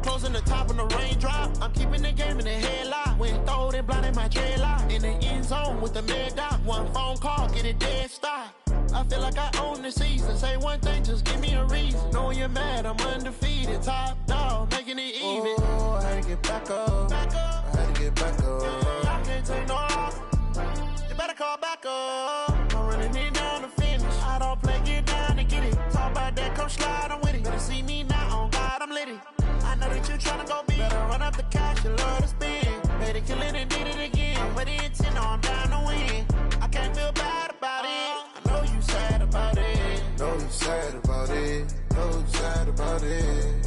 I'm closing the top on the raindrop. I'm keeping the game in the headlock. When throwed and blinded my dreadlock. In the end zone with the mad dot. One phone call, get it dead stop. I feel like I own the season. Say one thing, just give me a reason. Knowing you're mad, I'm undefeated. Top dog, making it even. Oh, I had to get back up. I had to get back up. I can't take no loss. You better call back up. I'm running it down to finish. I don't play, get down to get it. Talk about that, come slide, I'm with it. Better see me now, on God, I'm litty. I know that you tryna go big. Better run up the cash, you love to spin. Better kill it and did it again. I'm with the intent, no, I'm down to win. I can't feel bad about it. I know you sad about it. Know you sad about it. Know you sad about it.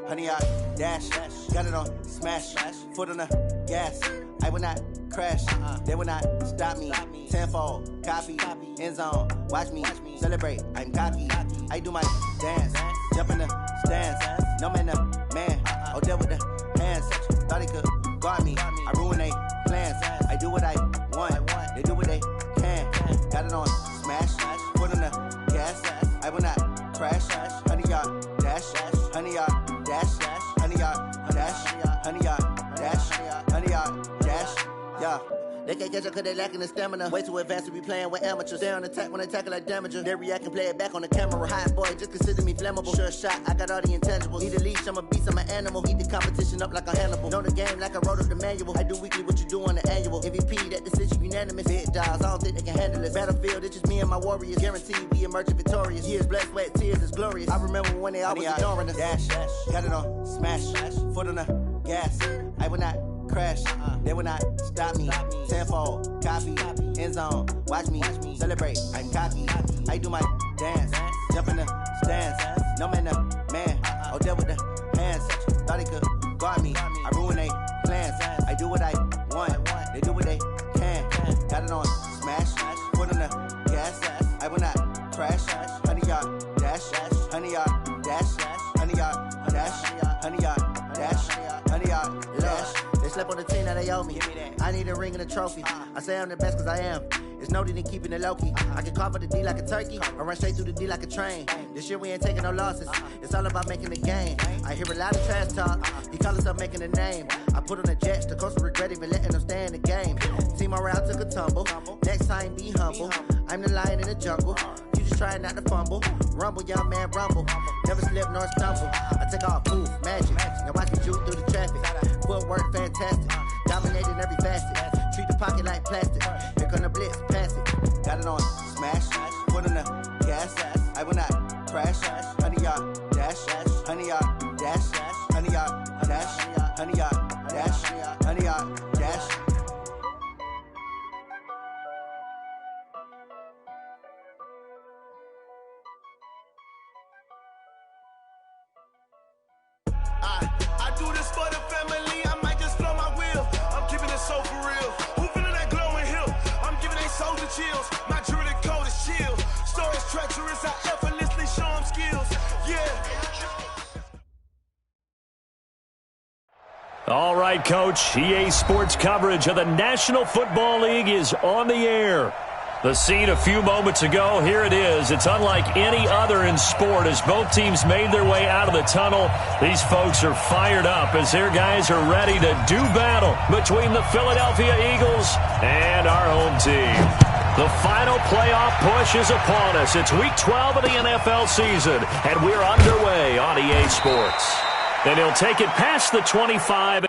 Honey, I dash, got it on smash, foot on the gas. I will not crash, they will not stop me. Tenfold, copy, end zone, watch me celebrate. I'm cocky, I do my dance, jump in the stands. No man, the man, oh, there with the hands. Thought he could guard me, I ruin they plans. I do what I want, they do what they can. Got it on smash, foot on the gas. I will not crash, honey, y'all dash, honey, y'all dash, honey, y'all dash, honey, y'all dash, honey, y'all dash, yeah. They can't catch up cause they lacking the stamina. Way too advanced to be playing with amateurs. Stay on attack when they tackle like damager. They react and play it back on the camera. Hot boy, just consider me flammable. Sure shot, I got all the intangibles. Need a leash, I'm a beast, I'm an animal. Eat the competition up like a Hannibal. Know the game like I wrote up the manual. I do weekly what you do on the annual. MVP, that decision unanimous. Big dogs, I don't think they can handle it. Battlefield, it's just me and my warriors. Guaranteed we emerge victorious. Years, blood, sweat, tears, is glorious. I remember when they always ignoring us. Dash, got it on smash, foot on the gas. I will not crash, they will not stop me. Tenfold, copy, end zone, watch me celebrate. I'm cocky, I do my dance, jump in the stands. No man, the man, oh, there with the hands. Thought he could guard me, I ruin they plans. I do what I want, they do what they can. Got it on smash, foot on the gas. I will not crash, honey, y'all dash, honey, y'all dash, honey, y'all dash, honey, y'all dash, honey, y'all dash. They slept on the team, now they owe me. I need a ring and a trophy. I say I'm the best cause I am. It's no need in keeping it low-key. I can carve up the D like a turkey, or run straight through the D like a train. This year we ain't taking no losses. It's all about making the game. I hear a lot of trash talk. He call himself making a name. I put on the Jets, the coach will regret even letting them stay in the game. Team around took a tumble. Next time be humble. I'm the lion in the jungle. You just trying not to fumble. Rumble, young man, rumble. Never slip nor stumble. I take off, poof, magic. Now watch me shoot through the traffic. Footwork fantastic. Dominating every facet. Treat the pocket like plastic. Here come the blitz, pass it. Got it on smash, foot on the gas. I will not crash. Honey, y'all dash, honey, y'all dash, honey, y'all dash, honey, y'all dash, honey, y'all dash. I do this for the family, I might just blow my wheel. I'm keeping it so for real. Who feeling that glowing hill? I'm giving they soldier chills. My jewelry code is chill. Stories treacherous, I effortlessly show them skills. Yeah. All right, Coach. EA Sports coverage of the National Football League is on the air. The scene a few moments ago, here it is. It's unlike any other in sport as both teams made their way out of the tunnel. These folks are fired up as their guys are ready to do battle between the Philadelphia Eagles and our home team. The final playoff push is upon us. It's Week 12 of the NFL season, and we're underway on EA Sports. And he'll take it past the 25.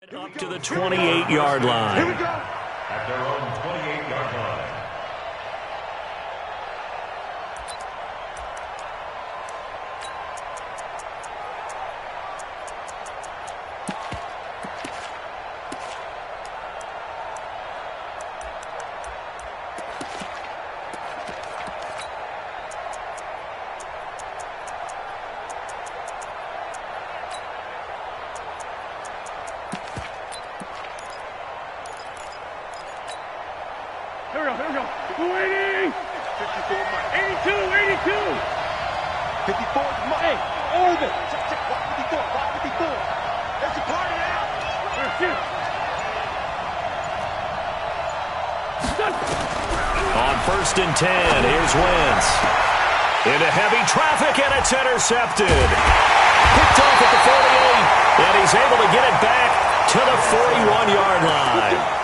Up to the 28-yard line. Here we go. At their own 28-yard line. Here we go. 280. 54, Mike. 82. 54 is Mike. Hey, over. Check. Watch 54. That's your party now. Shoot. On 1st and 10, here's Wentz. Into heavy traffic, and it's intercepted. Picked off at the 48, and he's able to get it back to the 41-yard line.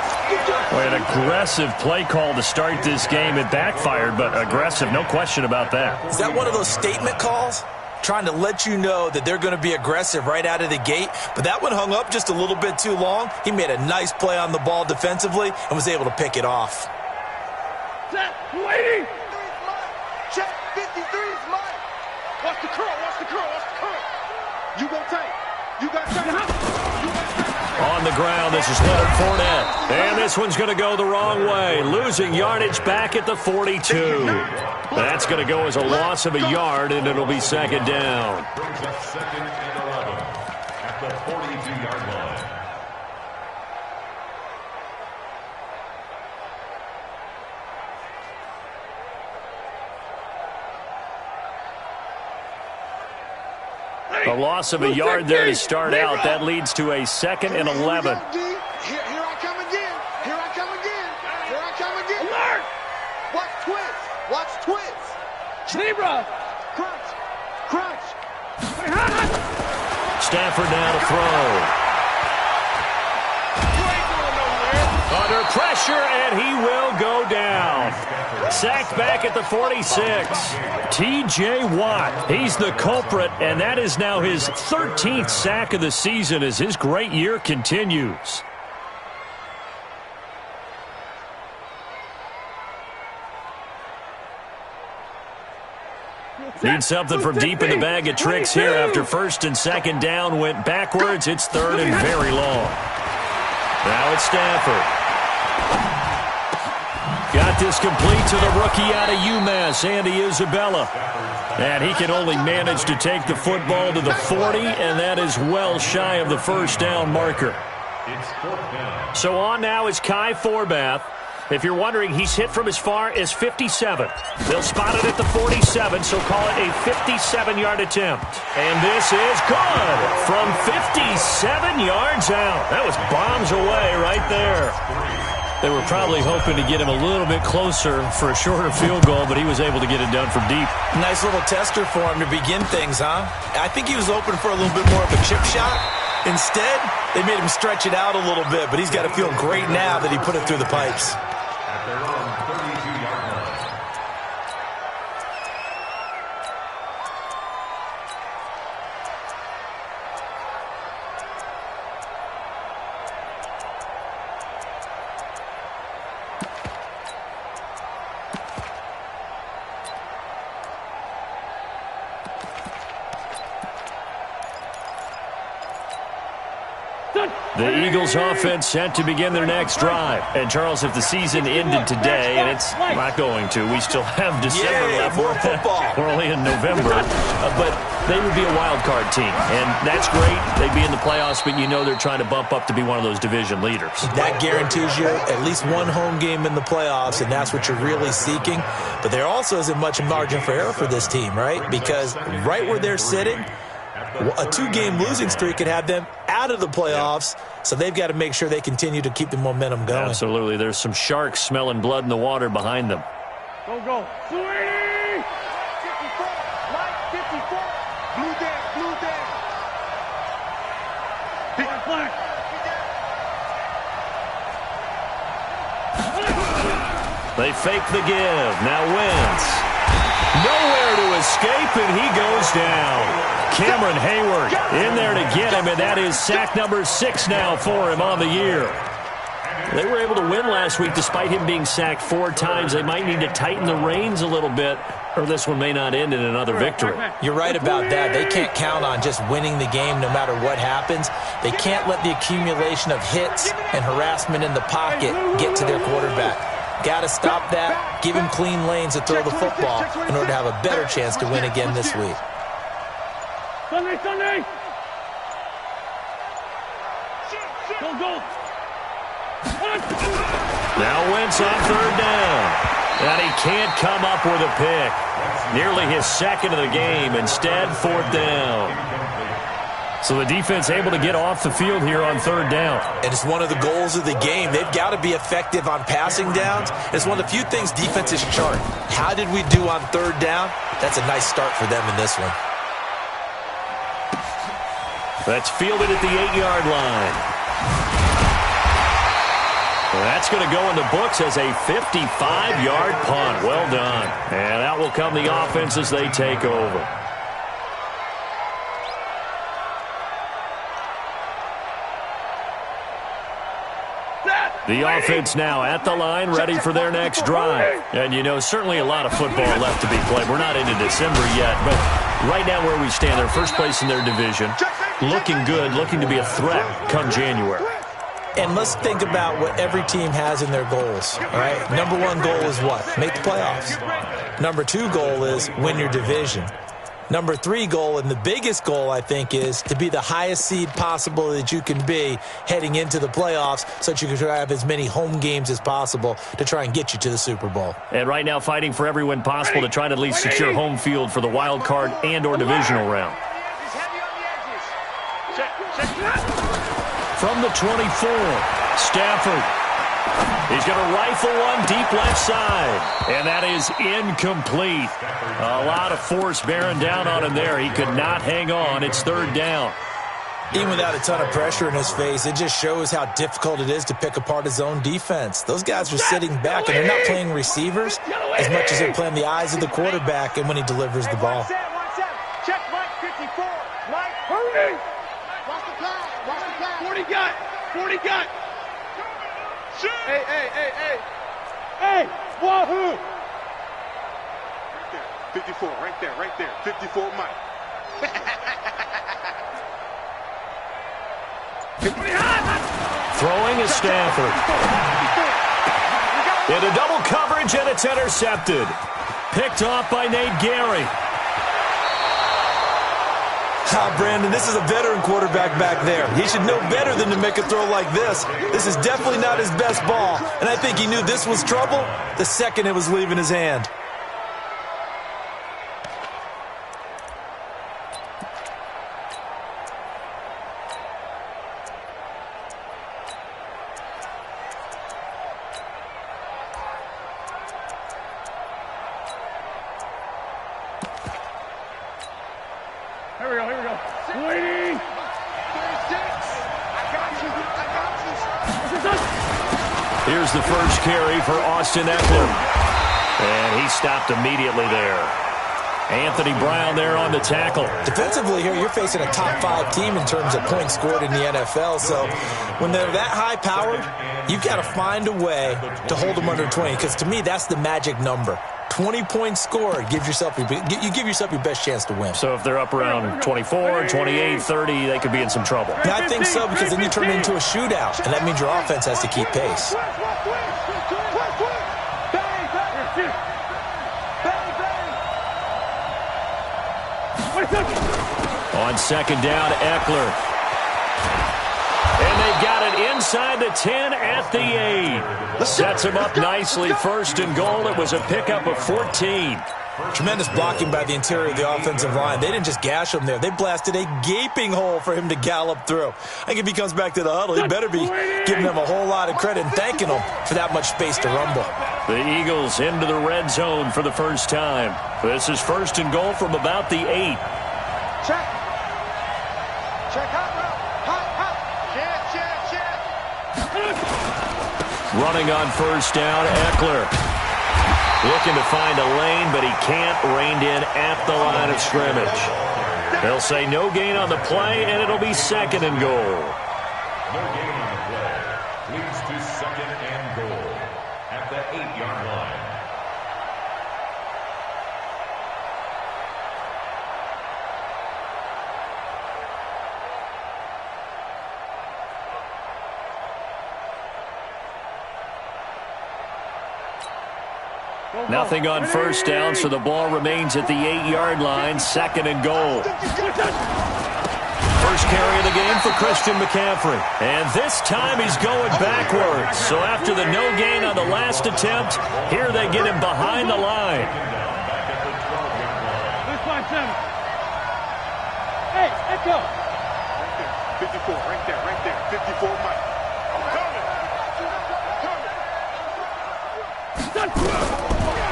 An aggressive play call to start this game. It backfired, but aggressive, no question about that. Is that one of those statement calls? Trying to let you know that they're going to be aggressive right out of the gate, but that one hung up just a little bit too long. He made a nice play on the ball defensively and was able to pick it off. Set. 280. Check. 53 is Mike. Watch the curl. You go tight. You got tight. On the ground, this is Leonard Fournette. And this one's going to go the wrong way. Losing yardage back at the 42. That's going to go as a loss of a yard, and it'll be second down. Brings up 2nd and 11 at the 42-yard line. A loss of a yard there to start out. That leads to a 2nd and 11. Here I come again. Alert! Watch twist. Zebra. Crunch. Stafford now to throw. Under pressure, and he will go down. Sacked back at the 46. T.J. Watt, he's the culprit, and that is now his 13th sack of the season as his great year continues. Need something from deep in the bag of tricks here after 1st and 2nd down went backwards. It's 3rd and very long. Now it's Stafford. Got this complete to the rookie out of UMass, Andy Isabella. And he can only manage to take the football to the 40, and that is well shy of the 1st down marker. It's 4th down. So on now is Kai Forbath. If you're wondering, he's hit from as far as 57. They'll spot it at the 47, so call it a 57-yard attempt. And this is good from 57 yards out. That was bombs away right there. They were probably hoping to get him a little bit closer for a shorter field goal, but he was able to get it done from deep. Nice little tester for him to begin things, huh? I think he was open for a little bit more of a chip shot. Instead, they made him stretch it out a little bit, but he's got to feel great now that he put it through the pipes. At their own 32-yard line. The Eagles offense set to begin their next drive. And, Charles, if the season ended today, and it's not going to, we still have December left. More football. We're only in November. But they would be a wild card team. And that's great. They'd be in the playoffs, but you know they're trying to bump up to be one of those division leaders. That guarantees you at least one home game in the playoffs, and that's what you're really seeking. But there also isn't much margin for error for this team, right? Because right where they're sitting, a 2-game losing streak could have them out of the playoffs, so they've got to make sure they continue to keep the momentum going. Absolutely. There's some sharks smelling blood in the water behind them. Go. 280. 54. Mike, 54. Blue down. Flag. They fake the give. Now Wentz. Nowhere to escape, and he goes down. Cameron Hayward in there to get him, and that is sack number 6 now for him on the year. They were able to win last week despite him being sacked 4 times. They might need to tighten the reins a little bit, or this one may not end in another victory. You're right about that. They can't count on just winning the game no matter what happens. They can't let the accumulation of hits and harassment in the pocket get to their quarterback. Got to stop that, give him clean lanes to throw the football in order to have a better chance to win again this week. Sunday! Go! Now Wentz on 3rd down. And he can't come up with a pick. Nearly his second of the game. Instead, 4th down. So the defense able to get off the field here on 3rd down. And it's one of the goals of the game. They've got to be effective on passing downs. It's one of the few things defenses chart. How did we do on 3rd down? That's a nice start for them in this one. That's fielded at the 8-yard line. That's going to go in the books as a 55-yard punt. Well done. And out will come the offense as they take over. The offense now at the line, ready for their next drive. And, you know, certainly a lot of football left to be played. We're not into December yet, but right now where we stand, they're first place in their division, looking good, looking to be a threat come January. And let's think about what every team has in their goals, all right? Number 1 goal is what? Make the playoffs. Number 2 goal is win your division. Number 3 goal, and the biggest goal, I think, is to be the highest seed possible that you can be heading into the playoffs so that you can have as many home games as possible to try and get you to the Super Bowl. And right now fighting for every win possible to try to at least secure home field for the wild card and or divisional round. From the 24, Stafford. He's going to rifle one deep left side, and that is incomplete. A lot of force bearing down on him there. He could not hang on. It's 3rd down. Even without a ton of pressure in his face, it just shows how difficult it is to pick apart his own defense. Those guys are sitting back, and they're not playing receivers as much as they're playing the eyes of the quarterback and when he delivers the ball. Check Mike 54. Mike, hurry! Watch the clock. 40 got. Hey, wahoo! Right there, 54, right there. 54, Mike. Throwing is Stafford. Into double coverage, and it's intercepted. Picked off by Nate Gary. Brandon, this is a veteran quarterback back there. He should know better than to make a throw like this. This is definitely not his best ball, and I think he knew this was trouble the second it was leaving his hand. Here we go. Waiting. 36. I got you. Here's the first carry for Austin Eckler. And he stopped immediately there. Anthony Brown there on the tackle. Defensively here, you're facing a top 5 team in terms of points scored in the NFL. So when they're that high-powered, you've got to find a way to hold them under 20. Because to me, that's the magic number. 20 points scored, you give yourself your best chance to win. So if they're up around 24, 28, 30, they could be in some trouble. Yeah, I think so, because then you turn it into a shootout, and that means your offense has to keep pace. On 2nd down, Eckler. And they've got it inside the 10 at the 8. Sets him up nicely. 1st and goal. It was a pickup of 14. Tremendous blocking by the interior of the offensive line. They didn't just gash him there. They blasted a gaping hole for him to gallop through. I think if he comes back to the huddle, he better be giving them a whole lot of credit and thanking them for that much space to rumble. The Eagles into the red zone for the first time. This is 1st and goal from about the 8. Check hot. Running on 1st down, Eckler. Looking to find a lane, but he can't. Reined in at the line of scrimmage. They'll say no gain on the play, and it'll be 2nd and goal. No gain on the play. Leads to 2nd and goal at the 8-yard line. Nothing on first down, so the ball remains at the 8-yard line, 2nd and goal. First carry of the game for Christian McCaffrey. And this time he's going backwards. So after the no gain on the last attempt, here they get him behind the line. Hey, Echo. 54, right there. 54, Mike.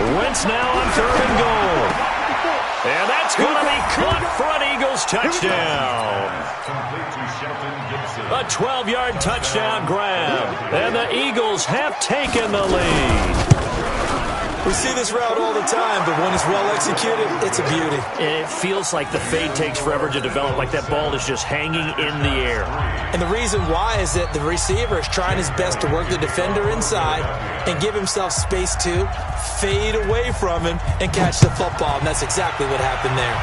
Wentz now on 3rd and goal. And that's going to be caught for an Eagles touchdown. A 12-yard touchdown grab. And the Eagles have taken the lead. We see this route all the time, but when it's well executed, it's a beauty. It feels like the fade takes forever to develop, like that ball is just hanging in the air. And the reason why is that the receiver is trying his best to work the defender inside and give himself space to fade away from him and catch the football, and that's exactly what happened there.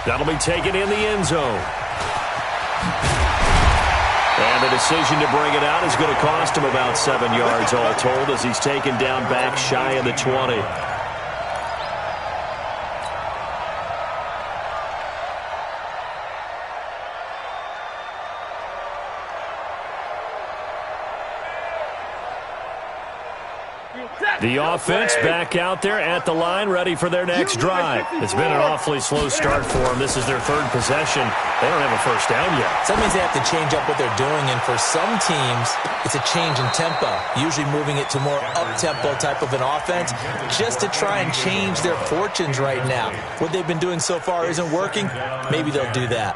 That'll be taken in the end zone. And the decision to bring it out is going to cost him about 7 yards all told as he's taken down back shy of the 20. The offense back out there at the line, ready for their next drive. It's been an awfully slow start for them. This is their 3rd possession. They don't have a first down yet. So that means they have to change up what they're doing, and for some teams, it's a change in tempo, usually moving it to more up-tempo type of an offense, just to try and change their fortunes right now. What they've been doing so far isn't working. Maybe they'll do that.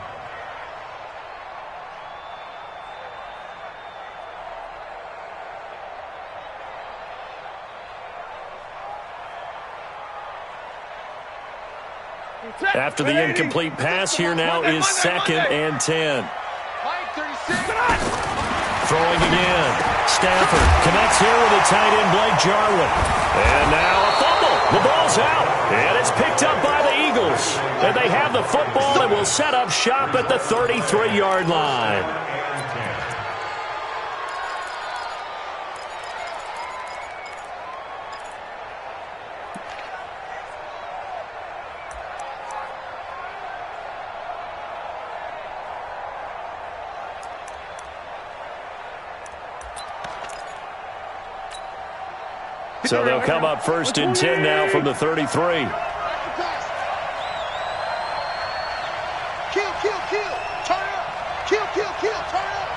After the incomplete pass, here now is 2nd and 10. Throwing again. Stafford connects here with a tight end, Blake Jarwin. And now a fumble. The ball's out. And it's picked up by the Eagles. And they have the football and will set up shop at the 33-yard line. So they'll come up 1st and 10 now from the 33. Kill, turn up. Kill, turn up.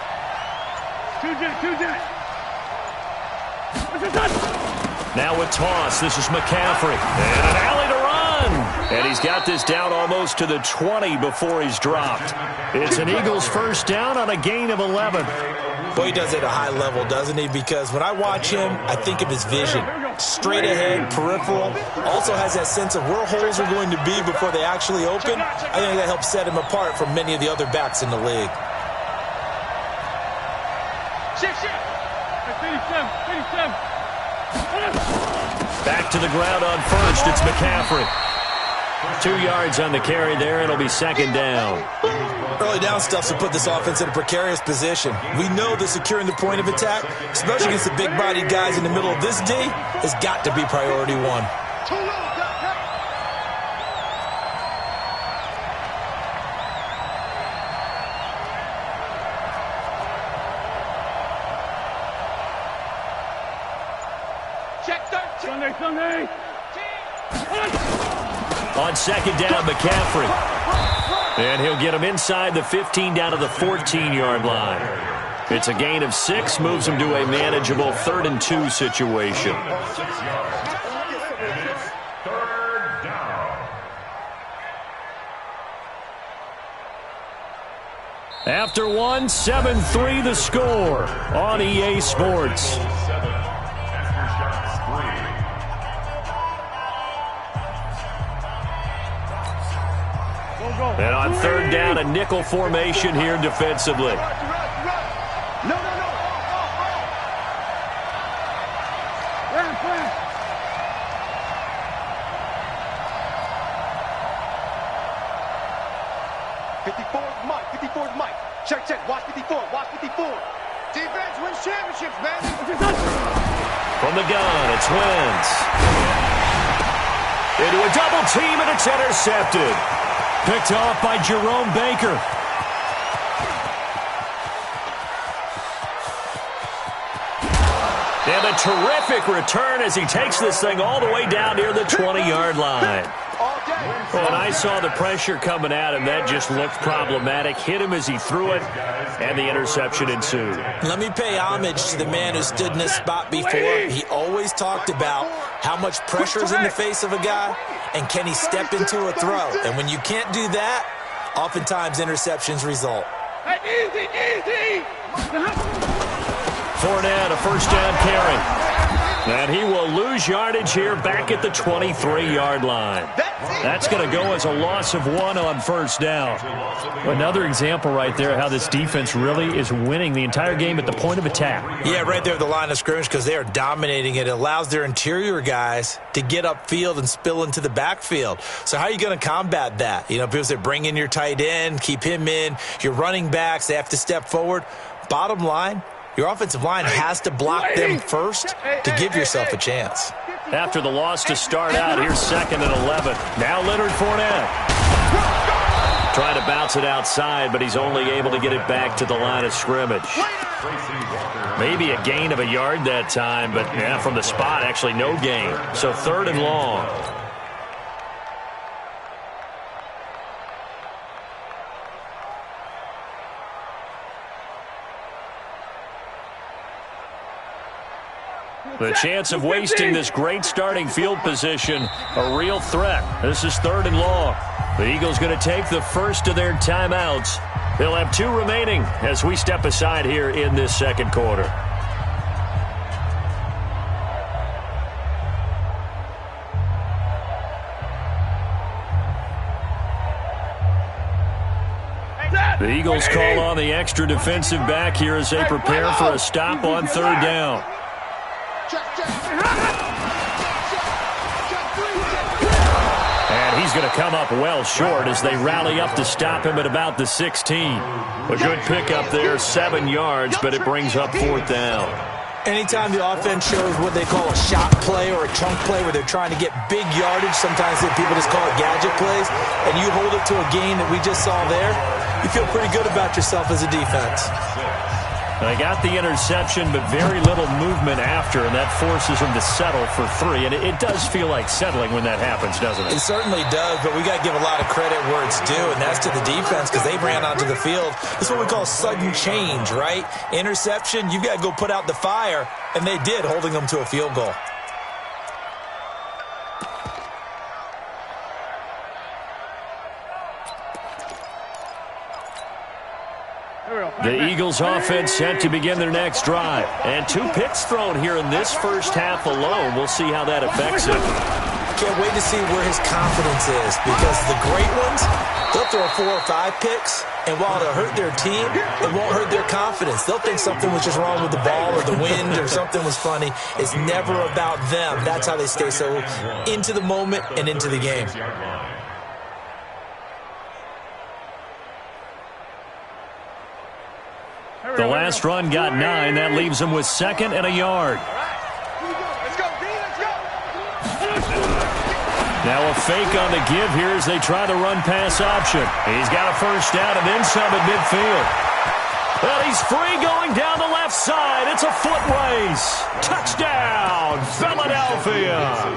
Now with toss, this is McCaffrey. And an alley to run. And he's got this down almost to the 20 before he's dropped. It's an Eagles first down on a gain of 11. Boy, he does it at a high level, doesn't he? Because when I watch him, I think of his vision. Straight ahead, peripheral. Also has that sense of where holes are going to be before they actually open. I think that helps set him apart from many of the other backs in the league. Back to the ground on first. It's McCaffrey. 2 yards on the carry there. It'll be 2nd down. Early down stuff to put this offense in a precarious position. We know that securing the point of attack, especially against the big-bodied guys in the middle of this D, has got to be priority one. Sunday. On 2nd down, McCaffrey. And he'll get him inside the 15 down to the 14-yard line. It's a gain of 6, moves him to a manageable 3rd and 2 situation. 3rd down. After 1, 7-3 the score on EA Sports. And on third down, a nickel formation here defensively. No. 54's Mike. 54's Mike. Check. Watch 54. Defense wins championships, man. From the gun, it's Wentz. Into a double team, and it's intercepted. Picked off by Jerome Baker. And a terrific return as he takes this thing all the way down near the 20-yard line. When I saw the pressure coming at him, that just looked problematic. Hit him as he threw it, and the interception ensued. Let me pay homage to the man who stood in this spot before. He always talked about how much pressure is in the face of a guy, and can he step into a throw. And when you can't do that, oftentimes interceptions result. Easy. Fournette, a first down carry. And he will lose yardage here back at the 23-yard line. That's going to go as a loss of 1 on first down. Another example right there how this defense really is winning the entire game at the point of attack. Yeah, right there at the line of scrimmage because they are dominating it. It allows their interior guys to get upfield and spill into the backfield. So how are you going to combat that? You know, people say bring in your tight end, keep him in. Your running backs, they have to step forward. Bottom line, your offensive line has to block them first to give yourself a chance. After the loss to start out, here's 2nd and 11. Now Leonard Fournette. Trying to bounce it outside, but he's only able to get it back to the line of scrimmage. Maybe a gain of a yard that time, but yeah, from the spot, actually no gain. So 3rd and long. The chance of wasting this great starting field position, a real threat. This is 3rd and long. The Eagles going to take the first of their timeouts. They'll have 2 remaining as we step aside here in this second quarter. The Eagles call on the extra defensive back here as they prepare for a stop on 3rd down. And he's going to come up well short as they rally up to stop him at about the 16. A good pickup there, 7 yards, but it brings up 4th down. Anytime the offense shows what they call a shot play or a chunk play where they're trying to get big yardage, sometimes people just call it gadget plays, and you hold it to a gain that we just saw there, you feel pretty good about yourself as a defense. They got the interception, but very little movement after, and that forces them to settle for 3. And it does feel like settling when that happens, doesn't it? It certainly does, but we got to give a lot of credit where it's due, and that's to the defense because they ran onto the field. It's what we call sudden change, right? Interception, you've got to go put out the fire, and they did, holding them to a field goal. The Eagles offense set to begin their next drive. And 2 picks thrown here in this first half alone. We'll see how that affects it. Can't wait to see where his confidence is because the great ones, they'll throw 4 or 5 picks, and while it'll hurt their team, it won't hurt their confidence. They'll think something was just wrong with the ball or the wind or something was funny. It's never about them. That's how they stay so into the moment and into the game. The last run got 9. That leaves him with 2nd and a yard. Now a fake on the give here as they try the run-pass option. He's got a first down and then some at midfield. Well, he's free going down the left side. It's a foot race. Touchdown, Philadelphia.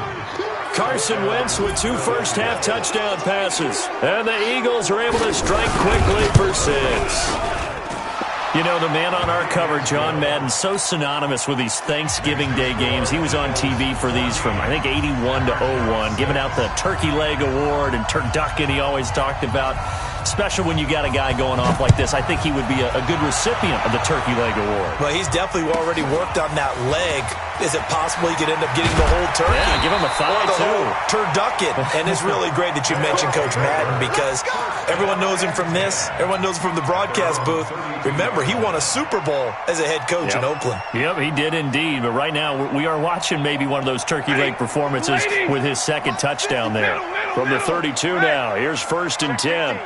Carson Wentz with 2 first-half touchdown passes. And the Eagles are able to strike quickly for 6. You know, the man on our cover, John Madden, so synonymous with these Thanksgiving Day games. He was on TV for these from, I think, 81 to 01, giving out the Turkey Leg Award and turducken he always talked about. especially when you got a guy going off like this. I think he would be a good recipient of the Turkey Leg Award. Well, he's definitely already worked on that leg. Is it possible he could end up getting the whole turkey? Yeah, give him a thigh, too. Turducken. And it's really great that you mentioned Coach Madden because everyone knows him from this. Everyone knows him from the broadcast booth. Remember, he won a Super Bowl as a head coach in Oakland. Yep, he did indeed. But right now, we are watching maybe one of those turkey leg performances with his second touchdown there. From the 32 now, here's 1st and 10.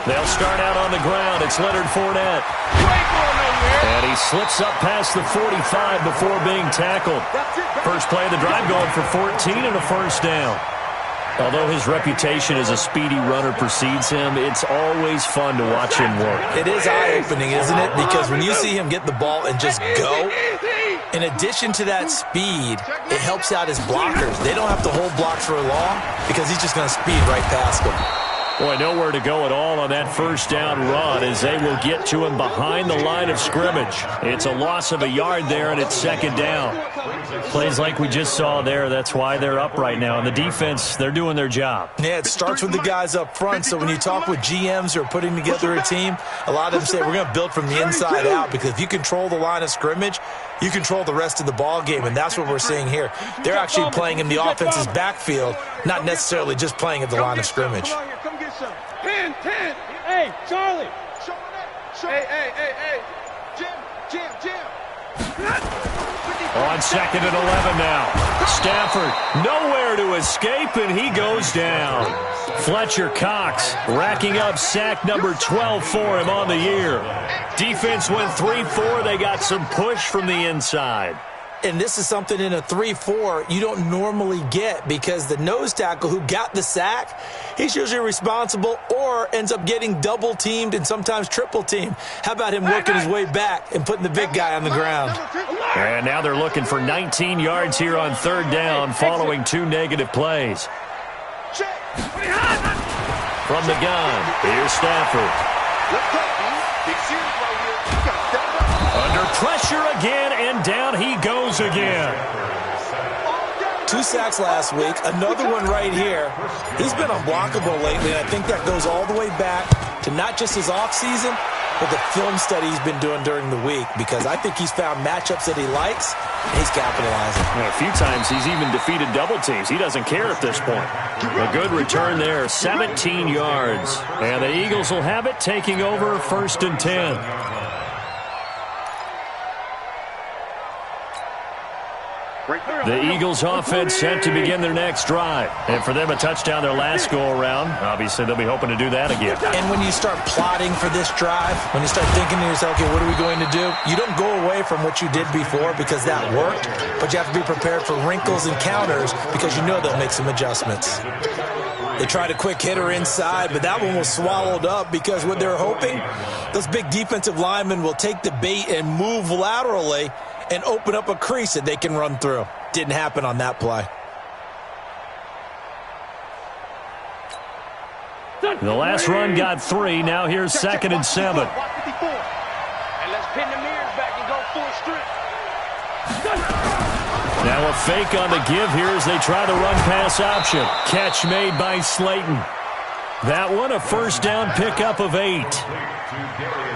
They'll start out on the ground. It's Leonard Fournette. And he slips up past the 45 before being tackled. First play of the drive going for 14 and a first down. Although his reputation as a speedy runner precedes him, it's always fun to watch him work. It is eye-opening, isn't it? Because when you see him get the ball and just go, in addition to that speed, it helps out his blockers. They don't have to hold blocks for long because he's just going to speed right past them. Boy, nowhere to go at all on that first down run as they will get to him behind the line of scrimmage. It's a loss of a yard there, and it's 2nd down. Plays like we just saw there, that's why they're up right now. And the defense, they're doing their job. Yeah, it starts with the guys up front. So when you talk with GMs who are putting together a team, a lot of them say we're going to build from the inside out because if you control the line of scrimmage, you control the rest of the ball game, and that's what we're seeing here. They're actually playing in the offense's backfield, not necessarily just playing at the line of scrimmage. 10. Hey, Charlie. Hey. Jim. On 2nd and 11 now. Stafford nowhere to escape, and he goes down. Fletcher Cox racking up sack number 12 for him on the year. Defense went 3-4. They got some push from the inside. And this is something in a 3-4 you don't normally get because the nose tackle who got the sack, he's usually responsible or ends up getting double-teamed and sometimes triple-teamed. How about him working his way back and putting the big guy on the ground? And now they're looking for 19 yards here on 3rd down following 2 negative plays. From the gun, here's Stafford. Under pressure again, and down he goes again. 2 sacks last week, another one right here. He's been unblockable lately, and I think that goes all the way back to not just his offseason, but the film study he's been doing during the week because I think he's found matchups that he likes, and he's capitalizing. A few times he's even defeated double teams. He doesn't care at this point. A good return there, 17 yards. And the Eagles will have it, taking over 1st and 10. The Eagles offense set to begin their next drive. And for them, a touchdown their last go-around. Obviously, they'll be hoping to do that again. And when you start plotting for this drive, when you start thinking to yourself, okay, what are we going to do? You don't go away from what you did before because that worked, but you have to be prepared for wrinkles and counters because you know they'll make some adjustments. They tried a quick hitter inside, but that one was swallowed up because what they're hoping, those big defensive linemen will take the bait and move laterally and open up a crease that they can run through. Didn't happen on that play. The last run got 3. Now here's 2nd and 7. And let's pin the mirrors back and go full strip. Now a fake on the give here as they try the run-pass option. Catch made by Slayton. That one, a first down pickup of 8.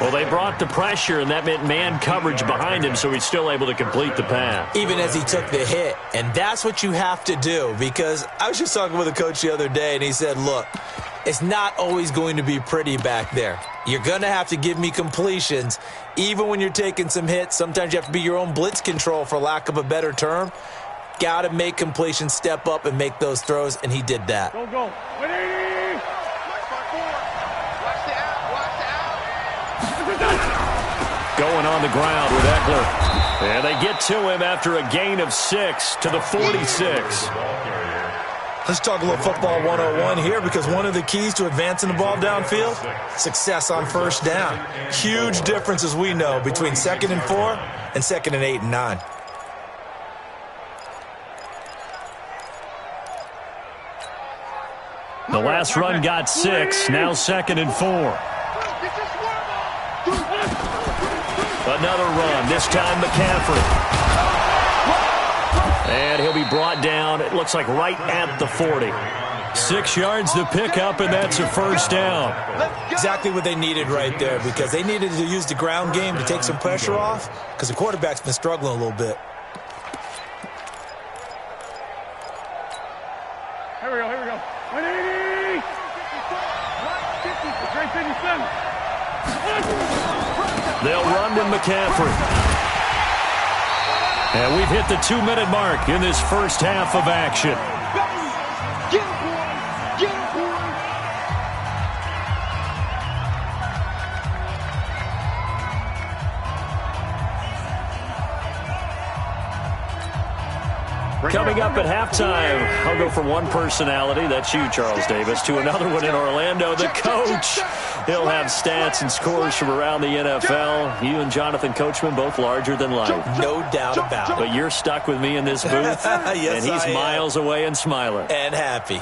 Well, they brought the pressure, and that meant man coverage behind him, so he's still able to complete the pass. Even as he took the hit. And that's what you have to do, because I was just talking with a coach the other day, and he said, look, it's not always going to be pretty back there. You're going to have to give me completions. Even when you're taking some hits, sometimes you have to be your own blitz control, for lack of a better term. Got to make completions, step up, and make those throws, and he did that. Go. Going on the ground with Eckler. And they get to him after a gain of 6 to the 46. Let's talk a little football 101 here, because one of the keys to advancing the ball downfield, success on first down. Huge difference, as we know, between 2nd and 4 and 2nd and 8 and 9. The last run got 6, now 2nd and 4. Another run, this time McCaffrey. And he'll be brought down, it looks like right at the 40. 6 yards to pick up, and that's a first down. Exactly what they needed right there, because they needed to use the ground game to take some pressure off, because the quarterback's been struggling a little bit. Here we go. 180! 57. They'll run to McCaffrey. And we've hit the 2-minute mark in this first half of action. Get him, boy! Get him, boy! Coming up at halftime, I'll go from one personality, that's you, Charles Davis, to another one in Orlando, the coach. He'll have stats and scores from around the NFL. You and Jonathan Coachman, both larger than life. No doubt about it. But you're stuck with me in this booth, yes, and he's miles away and smiling. And happy.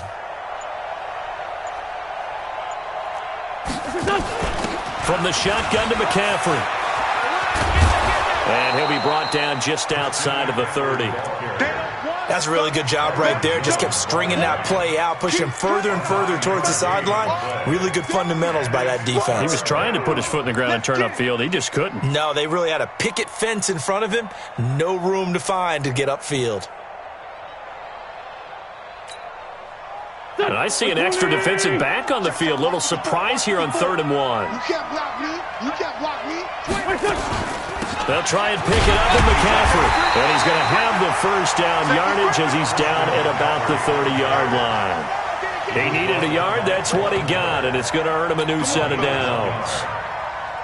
From the shotgun to McCaffrey. And he'll be brought down just outside of the 30. That's a really good job right there. Just kept stringing that play out, pushing further and further towards the sideline. Really good fundamentals by that defense. He was trying to put his foot in the ground and turn upfield. He just couldn't. No, they really had a picket fence in front of him. No room to find to get upfield. And I see an extra defensive back on the field. Little surprise here on 3rd and 1. You can't block me. You can't block me. They'll try and pick it up with McCaffrey. And he's going to have the first down yardage as he's down at about the 30-yard line. He needed a yard. That's what he got, and it's going to earn him a new set of downs.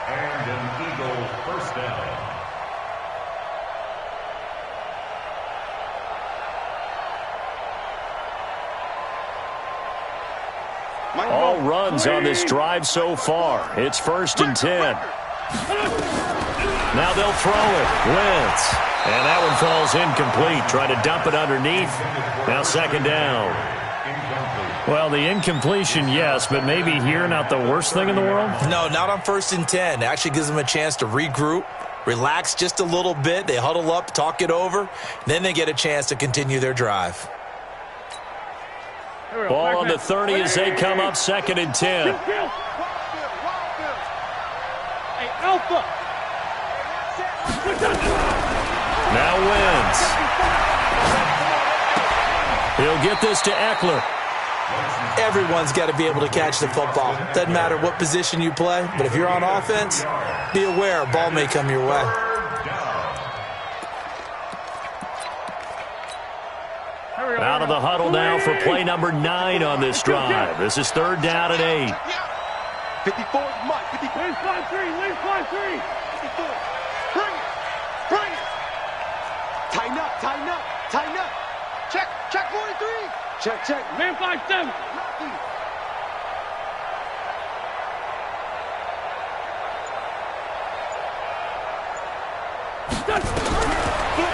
And an Eagle first down. All runs on this drive so far. It's 1st and 10. Now they'll throw it. Wentz. And that one falls incomplete. Try to dump it underneath. Now 2nd down. Well, the incompletion, yes, but maybe here not the worst thing in the world? No, not on 1st and 10. It actually gives them a chance to regroup, relax just a little bit. They huddle up, talk it over. Then they get a chance to continue their drive. Ball on the 30 as they come up 2nd and 10. Hey, Alpha. Now Wentz. He'll get this to Eckler. Everyone's got to be able to catch the football. Doesn't matter what position you play, but if you're on offense, be aware a ball may come your way. Out of the huddle now for play number 9 on this drive. This is 3rd down and 8. 54 is Mike. 54. Lean 5-3. 54. Bring it. Tighten up. Check 43. Check. Man 5-7.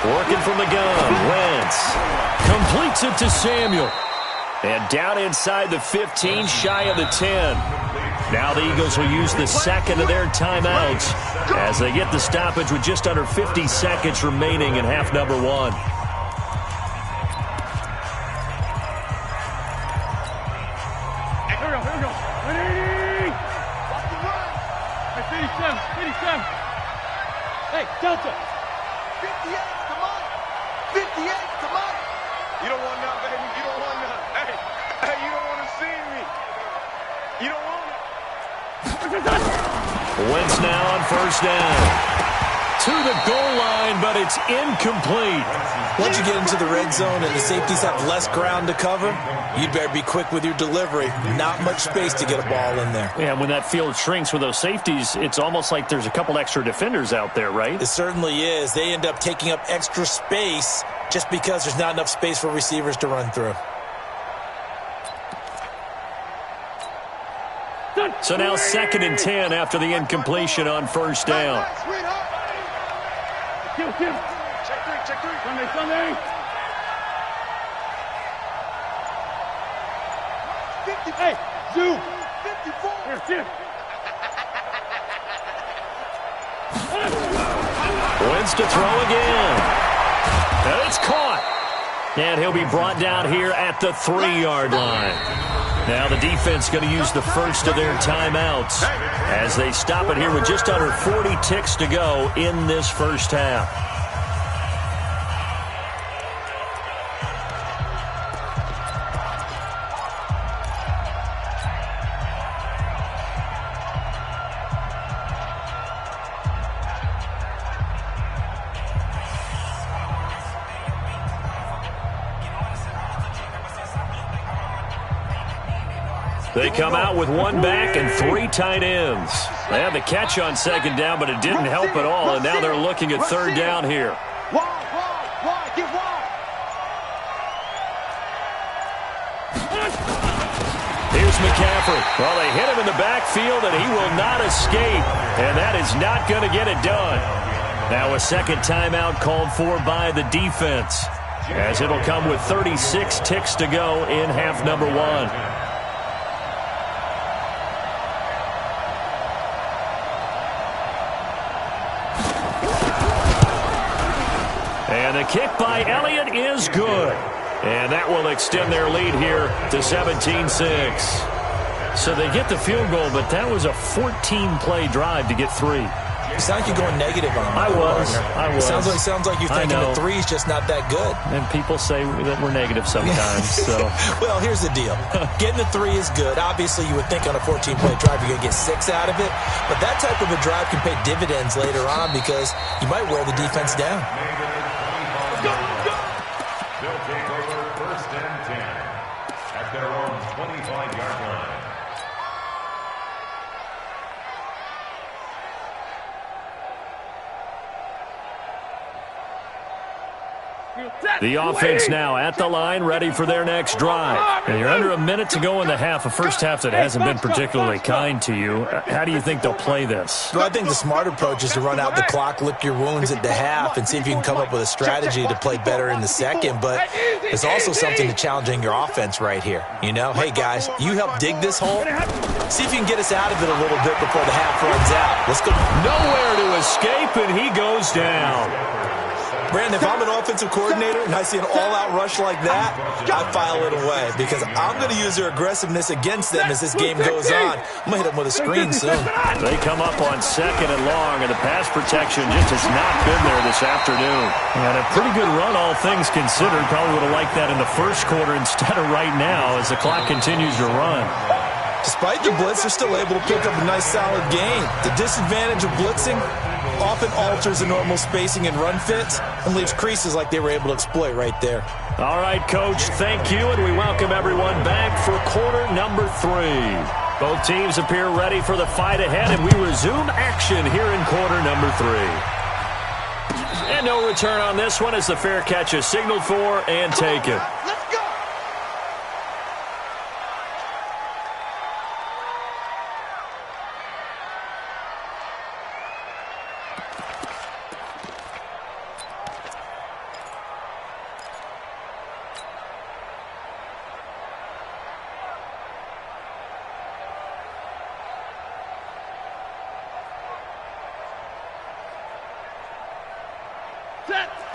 Working from the gun. Wentz completes it to Samuel. And down inside the 15, shy of the 10. Now the Eagles will use the 2nd of their timeouts as they get the stoppage with just under 50 seconds remaining in half number 1. Here we go. 180. Watch the run. Hey, 57. Hey, Delta. 58, come on. 58, come on. You don't want none, baby. You don't want none. Hey, you don't want to see me. You don't want it. Wentz now on 1st down. To the goal line, but it's incomplete. Once you get into the red zone and the safeties have less ground to cover, you'd better be quick with your delivery. Not much space to get a ball in there. Yeah, when that field shrinks with those safeties, it's almost like there's a couple extra defenders out there, right? It certainly is. They end up taking up extra space just because there's not enough space for receivers to run through. So now 2nd and 10 after the incompletion on 1st down. Check 3. Sunday. 50. Hey, Zoo. 54. Here, Jim. Wentz to throw again. And it's caught. And he'll be brought down here at the 3-yard line. Now the defense going to use the first of their timeouts as they stop it here with just under 40 ticks to go in this first half. They come out with one back and 3 tight ends. They had the catch on second down, but it didn't help at all, and now they're looking at third down here. Here's McCaffrey. Well, they hit him in the backfield, and he will not escape, and that is not going to get it done. Now a second timeout called for by the defense, as it'll come with 36 ticks to go in half number 1. And the kick by Elliott is good. And that will extend their lead here to 17-6. So they get the field goal, but that was a 14-play drive to get 3. You sound like you're going negative on him. I was. It sounds like you're thinking the 3 is just not that good. And people say that we're negative sometimes. So. Well, here's the deal. Getting the 3 is good. Obviously, you would think on a 14-play drive you're going to get 6 out of it. But that type of a drive can pay dividends later on because you might wear the defense down. They'll take over first and 10 at their own 25-yard line. The offense now at the line, ready for their next drive. And you're under a minute to go in the half, a first half that hasn't been particularly kind to you. How do you think they'll play this? Well, I think the smart approach is to run out the clock, lick your wounds at the half, and see if you can come up with a strategy to play better in the second. But there's also something to challenging your offense right here. You know, hey, guys, you help dig this hole. See if you can get us out of it a little bit before the half runs out. Let's go. Nowhere to escape, and he goes down. Brandon, if I'm an offensive coordinator and I see an all-out rush like that, I file it away because I'm going to use their aggressiveness against them as this game goes on. I'm going to hit them with a screen soon. They come up on second and long, and the pass protection just has not been there this afternoon. And a pretty good run, all things considered. Probably would have liked that in the first quarter instead of right now as the clock continues to run. Despite the blitz, they're still able to pick up a nice, solid gain. The disadvantage of blitzing often alters the normal spacing and run fits and leaves creases like they were able to exploit right there. All right, Coach, thank you, and we welcome everyone back for quarter number 3. Both teams appear ready for the fight ahead, and we resume action here in quarter number 3. And no return on this one as the fair catch is signaled for and taken.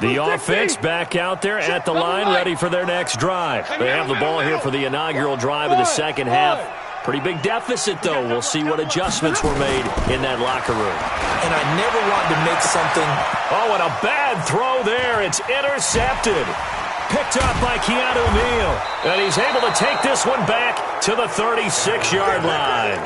The offense back out there at the line, ready for their next drive. They have the ball here for the inaugural drive of the second half. Pretty big deficit, though. We'll see what adjustments were made in that locker room. And I never wanted to make something. Oh, and a bad throw there. It's intercepted. Picked up by Keanu Neal. And he's able to take this one back to the 36-yard line.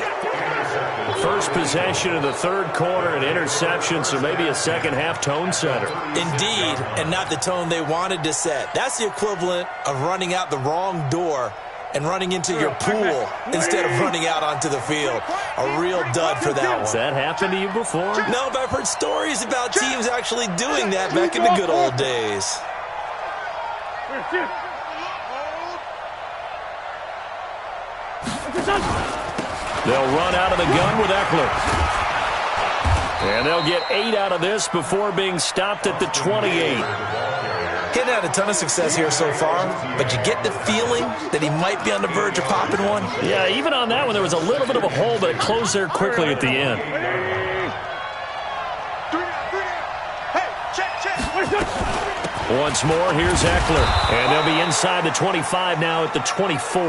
First possession of the third quarter, an interception, so maybe a second-half tone setter. Indeed, and not the tone they wanted to set. That's the equivalent of running out the wrong door and running into your pool instead of running out onto the field. A real dud for that one. Has that happened to you before? No, but I've heard stories about teams actually doing that back in the good old days. They'll run out of the gun with Eckler. And they'll get 8 out of this before being stopped at the 28. He's had a ton of success here so far, but you get the feeling that he might be on the verge of popping one. Yeah, even on that one, there was a little bit of a hole, but it closed there quickly at the end. Once more, here's Eckler. And they'll be inside the 25 now at the 24.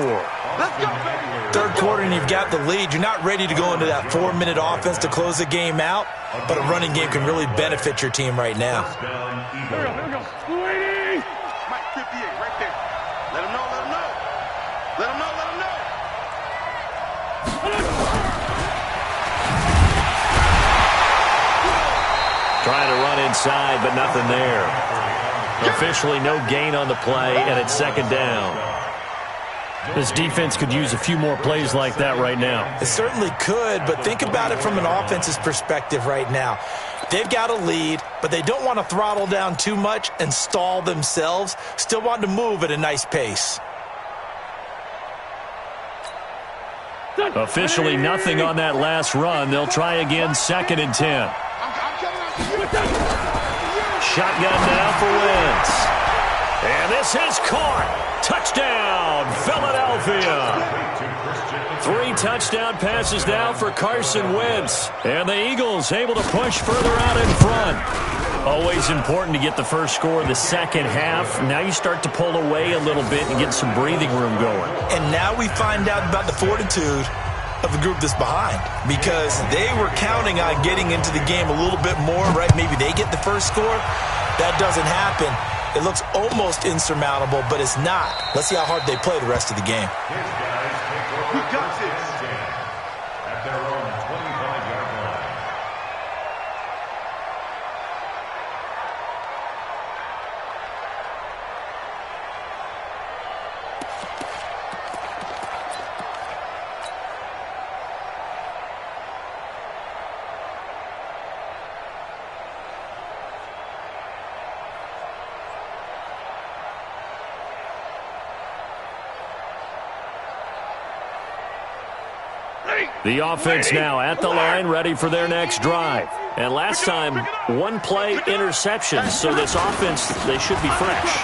Let's go, baby. Third quarter and you've got the lead. You're not ready to go into that 4-minute offense to close the game out, but a running game can really benefit your team right now. Here we go. Blue 80. Mike 58 right there. Let him know, let him know. Let him know, let him know. Trying to run inside, but nothing there. Officially no gain on the play, and it's second down. This defense could use a few more plays like that right now. It certainly could, but think about it from an offense's perspective right now. They've got a lead, but they don't want to throttle down too much and stall themselves. Still want to move at a nice pace. Officially nothing on that last run. They'll try again, 2nd and 10. Shotgun now for Wentz. And this is caught. Touchdown, Philadelphia. 3 touchdown passes now for Carson Wentz. And the Eagles able to push further out in front. Always important to get the first score in the second half. Now you start to pull away a little bit and get some breathing room going. And now we find out about the fortitude of the group that's behind, because they were counting on getting into the game a little bit more, right? Maybe they get the first score. That doesn't happen. It looks almost insurmountable, but it's not. Let's see how hard they play the rest of the game. We got this. At their own 25-yard line. The offense now at the line, ready for their next drive. And last time, 1-play interception, so this offense, they should be fresh.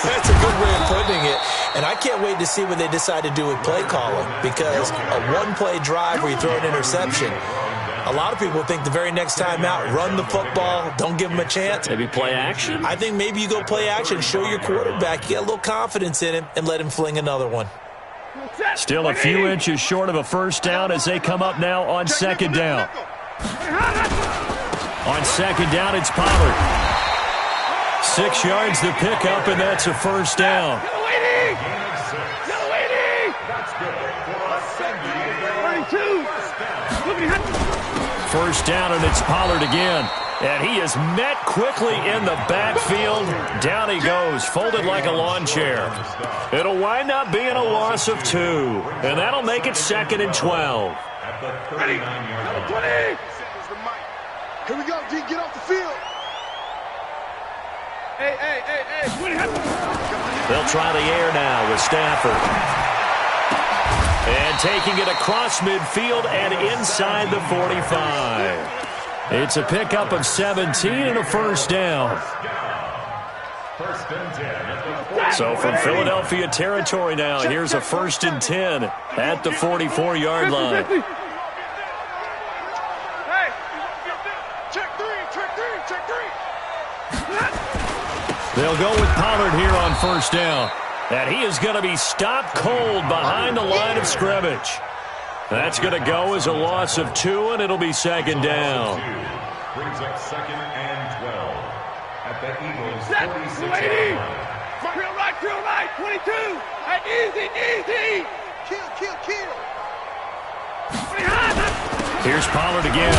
That's a good way of putting it. And I can't wait to see what they decide to do with play calling, because a 1-play drive where you throw an interception, a lot of people think the very next time out, run the football, don't give them a chance. Maybe play action? I think maybe you go play action, show your quarterback, you get a little confidence in him, and let him fling another one. Still a few inches short of a first down as they come up now on 2nd down. On 2nd down, it's Pollard. 6 yards to pick up, and that's a first down. First down, and it's Pollard again. And he is met quickly in the backfield. Down he goes, folded like a lawn chair. It'll wind up being a loss of 2. And that'll make it 2nd and 12. Ready? Number 20. Here we go, D. Get off the field. Hey. They'll try the air now with Stafford. And taking it across midfield and inside the 45. It's a pickup of 17 and a first down. So from Philadelphia territory now, here's a 1st and 10 at the 44-yard line. Check three. They'll go with Pollard here on first down. And he is going to be stopped cold behind the line of scrimmage. That's going to go as a loss of 2, and it'll be 2nd down. Brings up 2nd and 12 at the Eagles' 46 yard line. Drill right, 22. Easy. Kill. Here's Pollard again.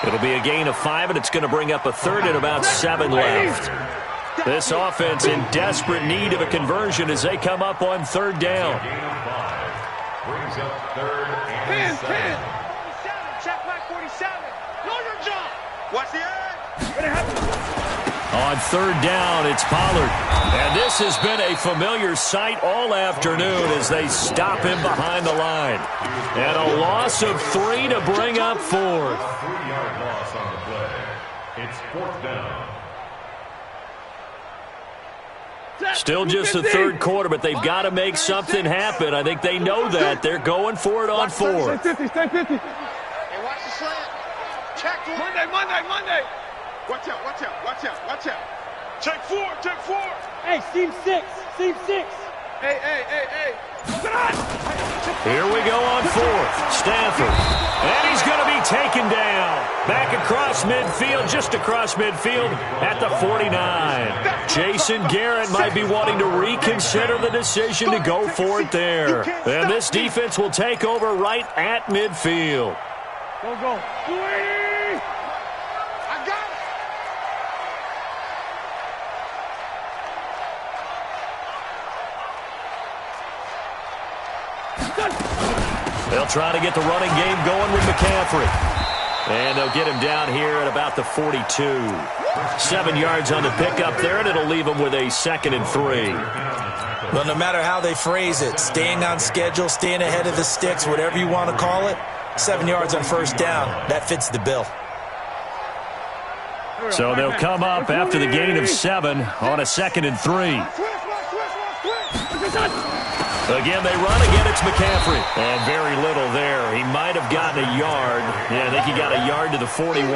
It'll be a gain of 5, and it's going to bring up a 3rd and about 7 left. This offense in desperate need of a conversion as they come up on 3rd down. Brings up 3rd and 7. 47, check back 47. Know your job. Watch the edge. On 3rd down, it's Pollard. And this has been a familiar sight all afternoon as they stop him behind the line. And a loss of 3 to bring up 4th. 3-yard loss on the play. It's 4th down. Still just the 3rd quarter, but they've got to make something happen. I think they know that. They're going for it on 4th. Stay 50. Hey, watch the slant. Check Monday. Watch out, watch out, watch out, watch out. Check 4, check 4. Hey, seam 6, seam 6. Hey, hey, hey, hey. Here we go on fourth. Stanford. And he's going to be taken down. Back across midfield, just across midfield at the 49. Jason Garrett might be wanting to reconsider the decision to go for it there. And this defense will take over right at midfield. Go, go. 280. I got it. They'll try to get the running game going with McCaffrey. And they'll get him down here at about the 42. 7 yards on the pickup there, and it'll leave him with a 2nd and 3. Well, no matter how they phrase it, staying on schedule, staying ahead of the sticks, whatever you want to call it, 7 yards on first down, that fits the bill. So they'll come up after the gain of 7 on a 2nd and 3. Again, they run. Again, it's McCaffrey. And very little there. He might have gotten a yard. Yeah, I think he got a yard to the 41.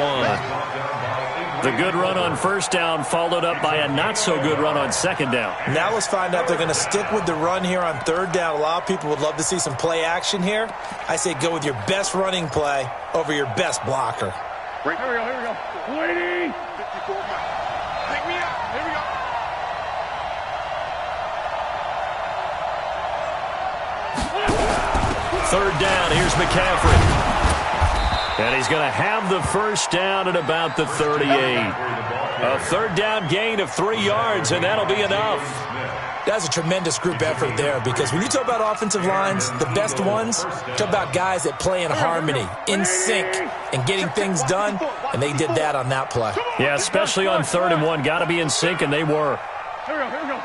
The good run on first down followed up by a not-so-good run on 2nd down. Now let's find out they're going to stick with the run here on 3rd down. A lot of people would love to see some play action here. I say go with your best running play over your best blocker. Here we go, here we go. 280. 54 miles. Pick me up. Here we go. Third down, here's McCaffrey. And he's going to have the first down at about the 38. A 3rd down gain of 3 yards, and that'll be enough. That's a tremendous group effort there, because when you talk about offensive lines, the best ones, talk about guys that play in harmony, in sync, and getting things done, and they did that on that play. Yeah, especially on 3rd and 1. Got to be in sync, and they were. Here we go, here we go.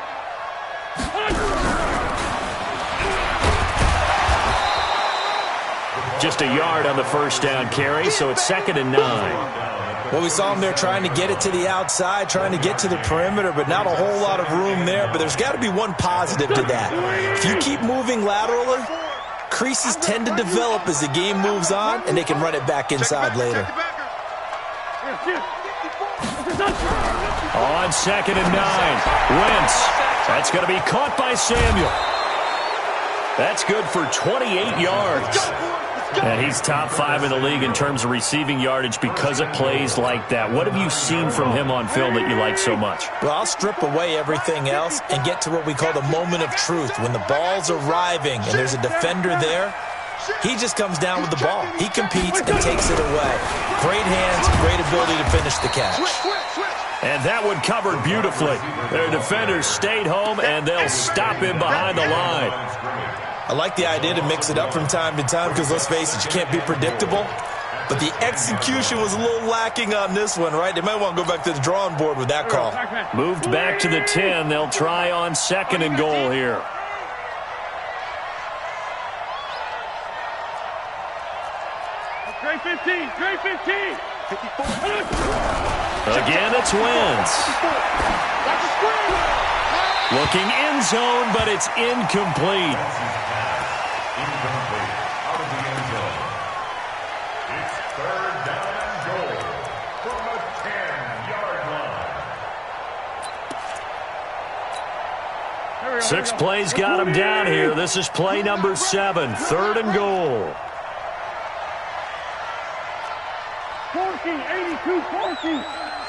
Just a yard on the first down carry, so it's 2nd and 9. Well, we saw him there trying to get it to the outside, trying to get to the perimeter, but not a whole lot of room there. But there's got to be one positive to that. If you keep moving laterally, creases tend to develop as the game moves on, and they can run it back inside later. On 2nd and 9, Wentz. That's going to be caught by Samuel. That's good for 28 yards. And he's top 5 in the league in terms of receiving yardage because of plays like that. What have you seen from him on film that you like so much? Well, I'll strip away everything else and get to what we call the moment of truth. When the ball's arriving and there's a defender there, he just comes down with the ball. He competes and takes it away. Great hands, great ability to finish the catch. And that one covered beautifully. Their defenders stayed home, and they'll stop him behind the line. I like the idea to mix it up from time to time because, let's face it, you can't be predictable. But the execution was a little lacking on this one, right? They might want to go back to the drawing board with that call. Moved back to the 10. They'll try on 2nd and goal here. Gray 15, Gray 15. 54. Again, it's Wentz. Looking end zone, but it's incomplete. Incomplete. Out of the end zone. It's 3rd down and goal from the 10-yard line. 6 plays got him down here. This is play number 7, 3rd and goal. 14, 82, 14.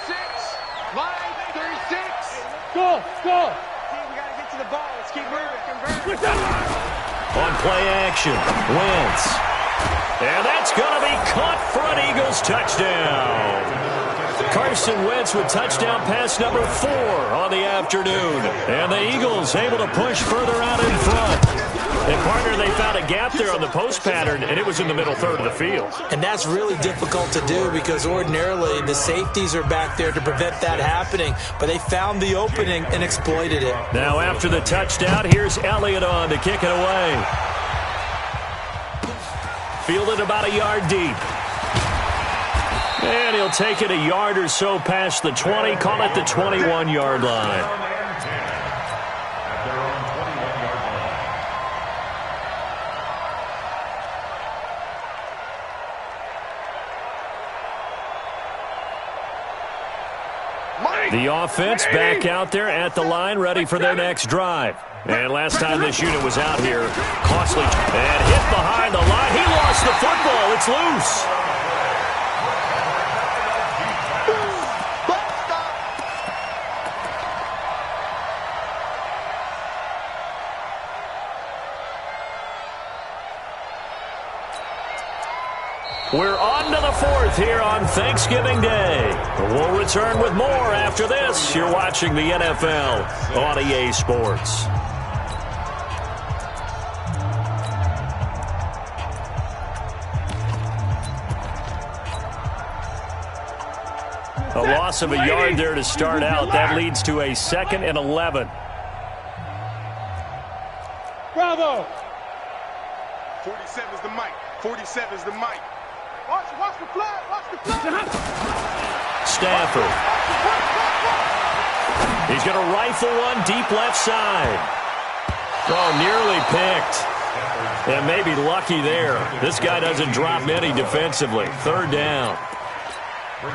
6, line 36. Go, go. We got to get to the ball. Let's keep moving. On play action, Wentz. And that's going to be caught for an Eagles touchdown. Carson Wentz with touchdown pass number 4 on the afternoon. And the Eagles able to push further out in front. And, partner, they found a gap there on the post pattern, and it was in the middle third of the field. And that's really difficult to do because ordinarily the safeties are back there to prevent that happening. But they found the opening and exploited it. Now after the touchdown, here's Elliott on to kick it away. Fielded about a yard deep. And he'll take it a yard or so past the 20, call it the 21-yard line. The offense back out there at the line, ready for their next drive. And last time this unit was out here, costly and hit behind the line. He lost the football. It's loose. We're on to the fourth here on Thanksgiving Day. We'll return with more after this. You're watching the NFL on EA Sports. A loss of a yard there to start out. That leads to a 2nd and 11. Bravo! 47 is the mic. 47 is the mic. Watch the flag! Watch the flag! Stafford. He's going to rifle one deep left side. Oh, nearly picked. And maybe lucky there. This guy doesn't drop many defensively. 3rd down.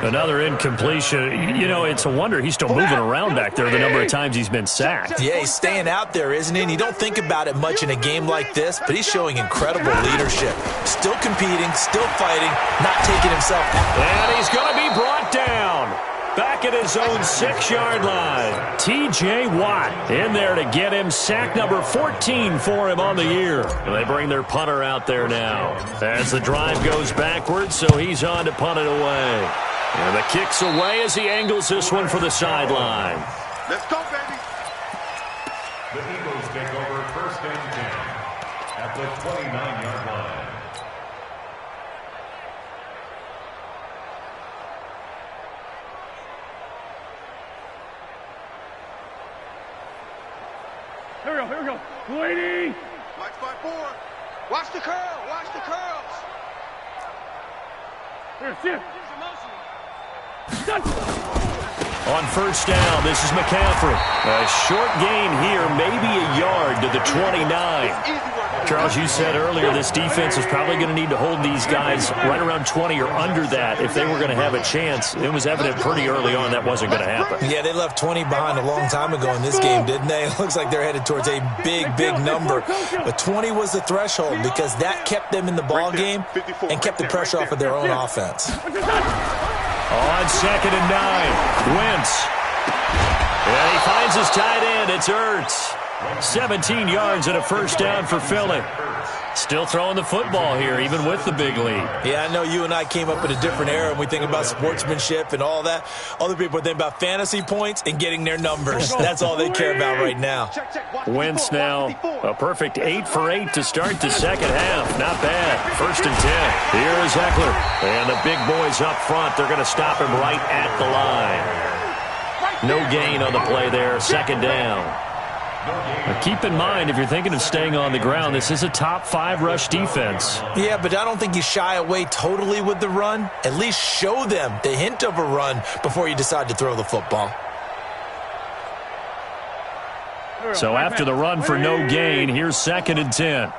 Another incompletion. You know, it's a wonder he's still moving around back there the number of times he's been sacked. Yeah, he's staying out there, isn't he? And you don't think about it much in a game like this, but he's showing incredible leadership. Still competing, still fighting, not taking himself out. And he's going to be brought down. Back at his own 6-yard line. T.J. Watt in there to get him sack number 14 for him on the year. And they bring their punter out there now as the drive goes backwards, so he's on to punt it away. And the kick's away as he angles this one for the sideline. Let's go, baby. The Eagles take over 1st and 10 at the 29-yard line. Here we go. Lady! Mike's by 4. Watch the curl. Watch the curls. Here, sit. On 1st down, this is McCaffrey. A short gain here, maybe a yard to the 29. Charles, you said earlier this defense is probably going to need to hold these guys right around 20 or under that if they were going to have a chance. It was evident pretty early on that wasn't going to happen. Yeah, they left 20 behind a long time ago in this game, didn't they? It looks like they're headed towards a big, big number. But 20 was the threshold because that kept them in the ball game and kept the pressure off of their own offense. On 2nd and 9, Wentz. And he finds his tight end. It's Ertz. 17 yards and a 1st down for Philly. Still throwing the football here, even with the big lead. Yeah, I know you and I came up in a different era, and we think about sportsmanship and all that. Other people think about fantasy points and getting their numbers. That's all they care about right now. Wentz now, a perfect 8 for 8 to start the 2nd half. Not bad. 1st and 10. Here is Eckler. And the big boys up front, they're going to stop him right at the line. No gain on the play there. 2nd down. Now keep in mind, if you're thinking of staying on the ground, this is a top 5 rush defense. Yeah, but I don't think you shy away totally with the run. At least show them the hint of a run before you decide to throw the football. So after the run for no gain, here's 2nd and 10.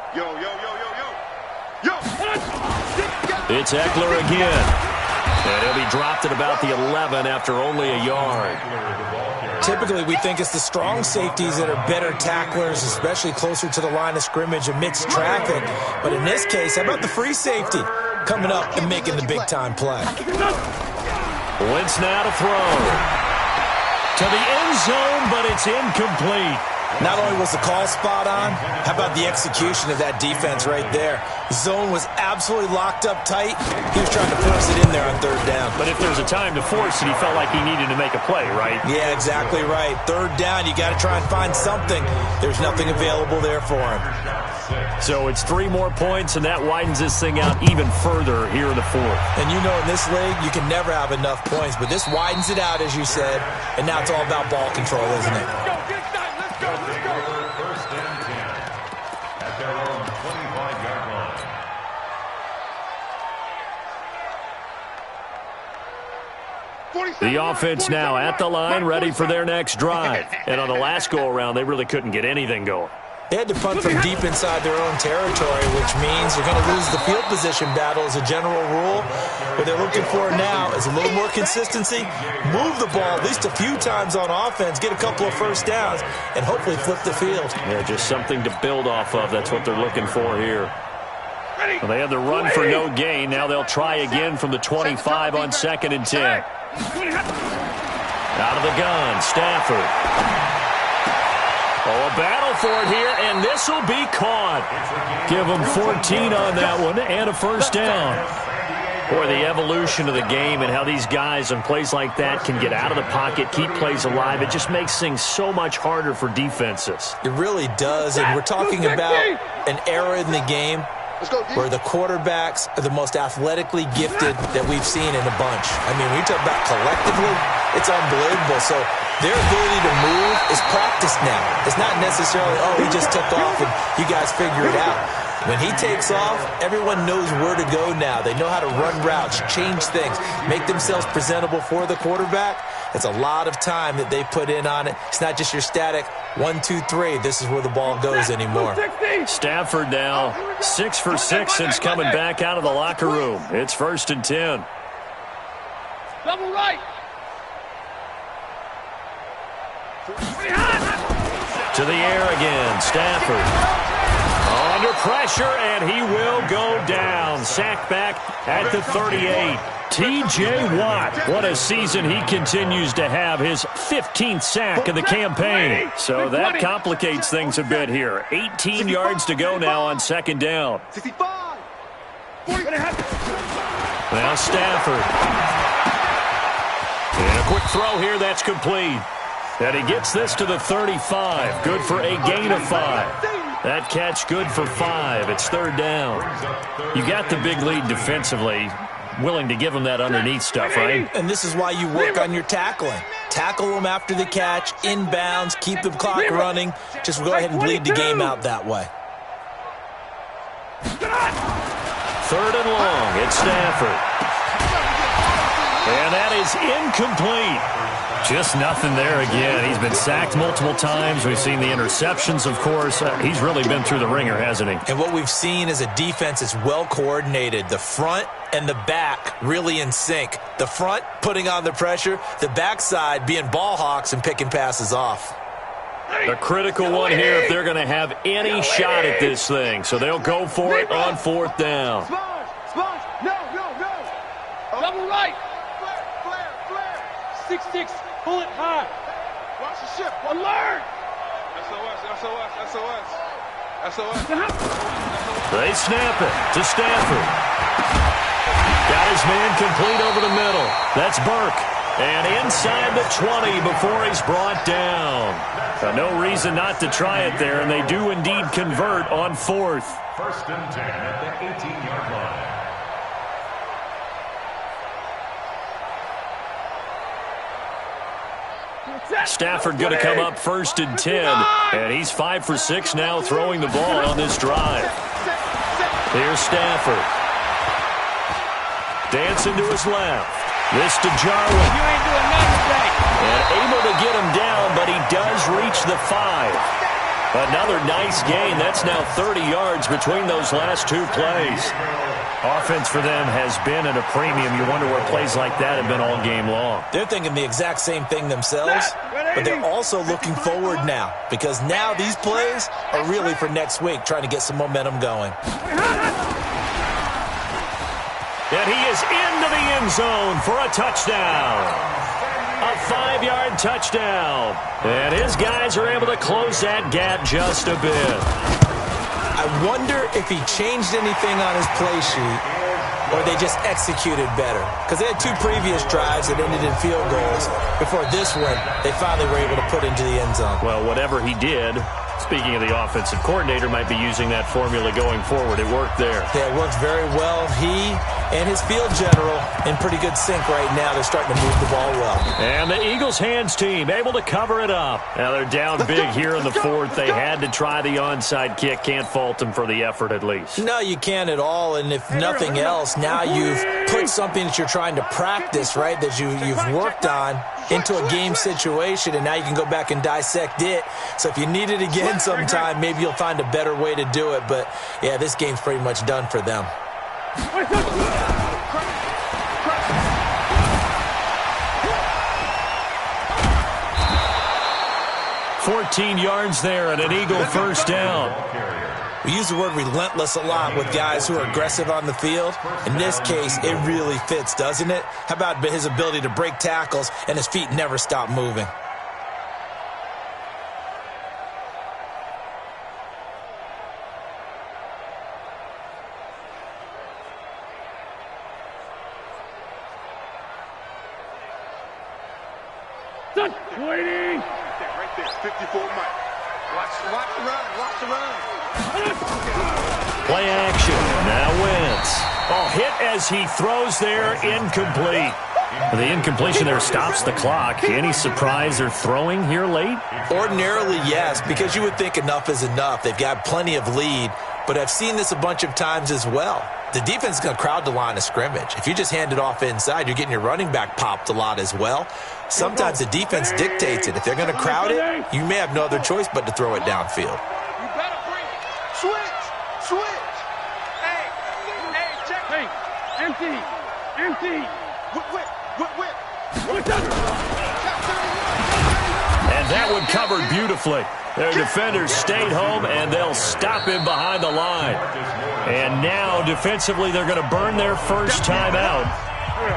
It's Eckler again. And he'll be dropped at about the 11 after only a yard. Typically, we think it's the strong safeties that are better tacklers, especially closer to the line of scrimmage amidst traffic. But in this case, how about the free safety coming up and making the big-time play? Wentz now to throw. To the end zone, but it's incomplete. Not only was the call spot on, how about the execution of that defense right there? The zone was absolutely locked up tight. He was trying to force it in there on 3rd down. But if there's a time to force it, he felt like he needed to make a play, right? Yeah, exactly right. 3rd down, you got to try and find something. There's nothing available there for him. So it's 3 more points, and that widens this thing out even further here in the 4th. And you know in this league, you can never have enough points, but this widens it out, as you said, and now it's all about ball control, isn't it? The offense now at the line, ready for their next drive. And on the last go-around, they really couldn't get anything going. They had to punt from deep inside their own territory, which means you're going to lose the field position battle as a general rule. What they're looking for now is a little more consistency, move the ball at least a few times on offense, get a couple of first downs, and hopefully flip the field. Yeah, just something to build off of. That's what they're looking for here. Well, they had the run for no gain. Now they'll try again from the 25 on 2nd and 10. Out of the gun, Stafford. Oh, a battle for it here, and this will be caught. Give them 14 on that one and a first down. Boy, the evolution of the game and how these guys in plays like that can get out of the pocket, keep plays alive, it just makes things so much harder for defenses. It really does, and we're talking about an era in the game where the quarterbacks are the most athletically gifted that we've seen in a bunch. I mean, when you talk about collectively, it's unbelievable. So their ability to move is practiced now. It's not necessarily, oh, he just took off and you guys figure it out. When he takes off, everyone knows where to go now. They know how to run routes, change things, make themselves presentable for the quarterback. It's a lot of time that they put in on it. It's not just your static 1, 2, 3. This is where the ball goes anymore. Stafford now 6 for 6 since coming back out of the locker room. It's 1st and 10. Double right. To the air again, Stafford. Under pressure, and he will go down. Sacked back at the 38. T.J. Watt, what a season he continues to have. His 15th sack of the campaign. So that complicates things a bit here. 18 yards to go now on 2nd down. 65. Now Stafford. And a quick throw here, that's complete. And he gets this to the 35. Good for a gain of 5. That catch good for 5. It's 3rd down. You got the big lead defensively. Willing to give them that underneath stuff, right? And this is why you work on your tackling. Tackle them after the catch, inbounds, keep the clock running. Just go ahead and bleed the game out that way. 3rd and long. It's Stafford. And that is incomplete. Just nothing there again. He's been sacked multiple times. We've seen the interceptions, of course. He's really been through the ringer, hasn't he? And what we've seen is a defense that's well coordinated. The front and the back really in sync. The front putting on the pressure, the backside being ball hawks and picking passes off. The critical one here if they're going to have any shot at this thing. So they'll go for it on 4th down. Sponge. No. Double right. Flare. 6-6. Pull it high. Watch the ship. Alert. SOS. They snap it to Stafford. Got his man complete over the middle. That's Burke. And inside the 20 before he's brought down. No reason not to try it there, and they do indeed convert on 4th. 1st and 10 at the 18-yard line. Stafford going to come up 1st and 10, and he's 5 for 6 now throwing the ball on this drive. Here's Stafford. Dancing to his left. This to Jarwin. You ain't doing nothing today. And able to get him down, but he does reach the 5. Another nice gain. That's now 30 yards between those last 2 plays. Offense for them has been at a premium. You wonder where plays like that have been all game long. They're thinking the exact same thing themselves, but they're also looking forward now because now these plays are really for next week, trying to get some momentum going. And he is into the end zone for a touchdown. A 5-yard touchdown. And his guys are able to close that gap just a bit. I wonder if he changed anything on his play sheet or they just executed better. Because they had 2 previous drives that ended in field goals. Before this one, they finally were able to put into the end zone. Well, whatever he did, speaking of the offensive coordinator, might be using that formula going forward. It worked there. Yeah, it worked very well. He and his field general in pretty good sync right now. They're starting to move the ball well. And the Eagles hands team able to cover it up. Now they're down big here in the 4th. They had to try the onside kick. Can't fault them for the effort at least. No, you can't at all. And if nothing else, now you've put something that you're trying to practice, right, that you've worked on into a game situation, and now you can go back and dissect it. So if you need it again sometime, maybe you'll find a better way to do it. But, yeah, this game's pretty much done for them. 14 yards there and an Eagle first down. We use the word relentless a lot with guys who are aggressive on the field. In this case, it really fits, doesn't it? How about his ability to break tackles and his feet never stop moving? Waiting. Right there, 54 Mike. Watch the run, watch the run. Play action. Now Wentz. Oh, hit as he throws there, incomplete. The incompletion there stops the clock. Any surprise they're throwing here late? Ordinarily, yes, because you would think enough is enough. They've got plenty of lead, but I've seen this a bunch of times as well. The defense is going to crowd the line of scrimmage. If you just hand it off inside, you're getting your running back popped a lot as well. Sometimes the defense dictates it. If they're going to crowd it, you may have no other choice but to throw it downfield. You better bring it. Switch. Hey, check. Hey, empty. Whip. And that one covered beautifully. Their defenders stayed home, and they'll stop him behind the line. And now, defensively, they're going to burn their first time out.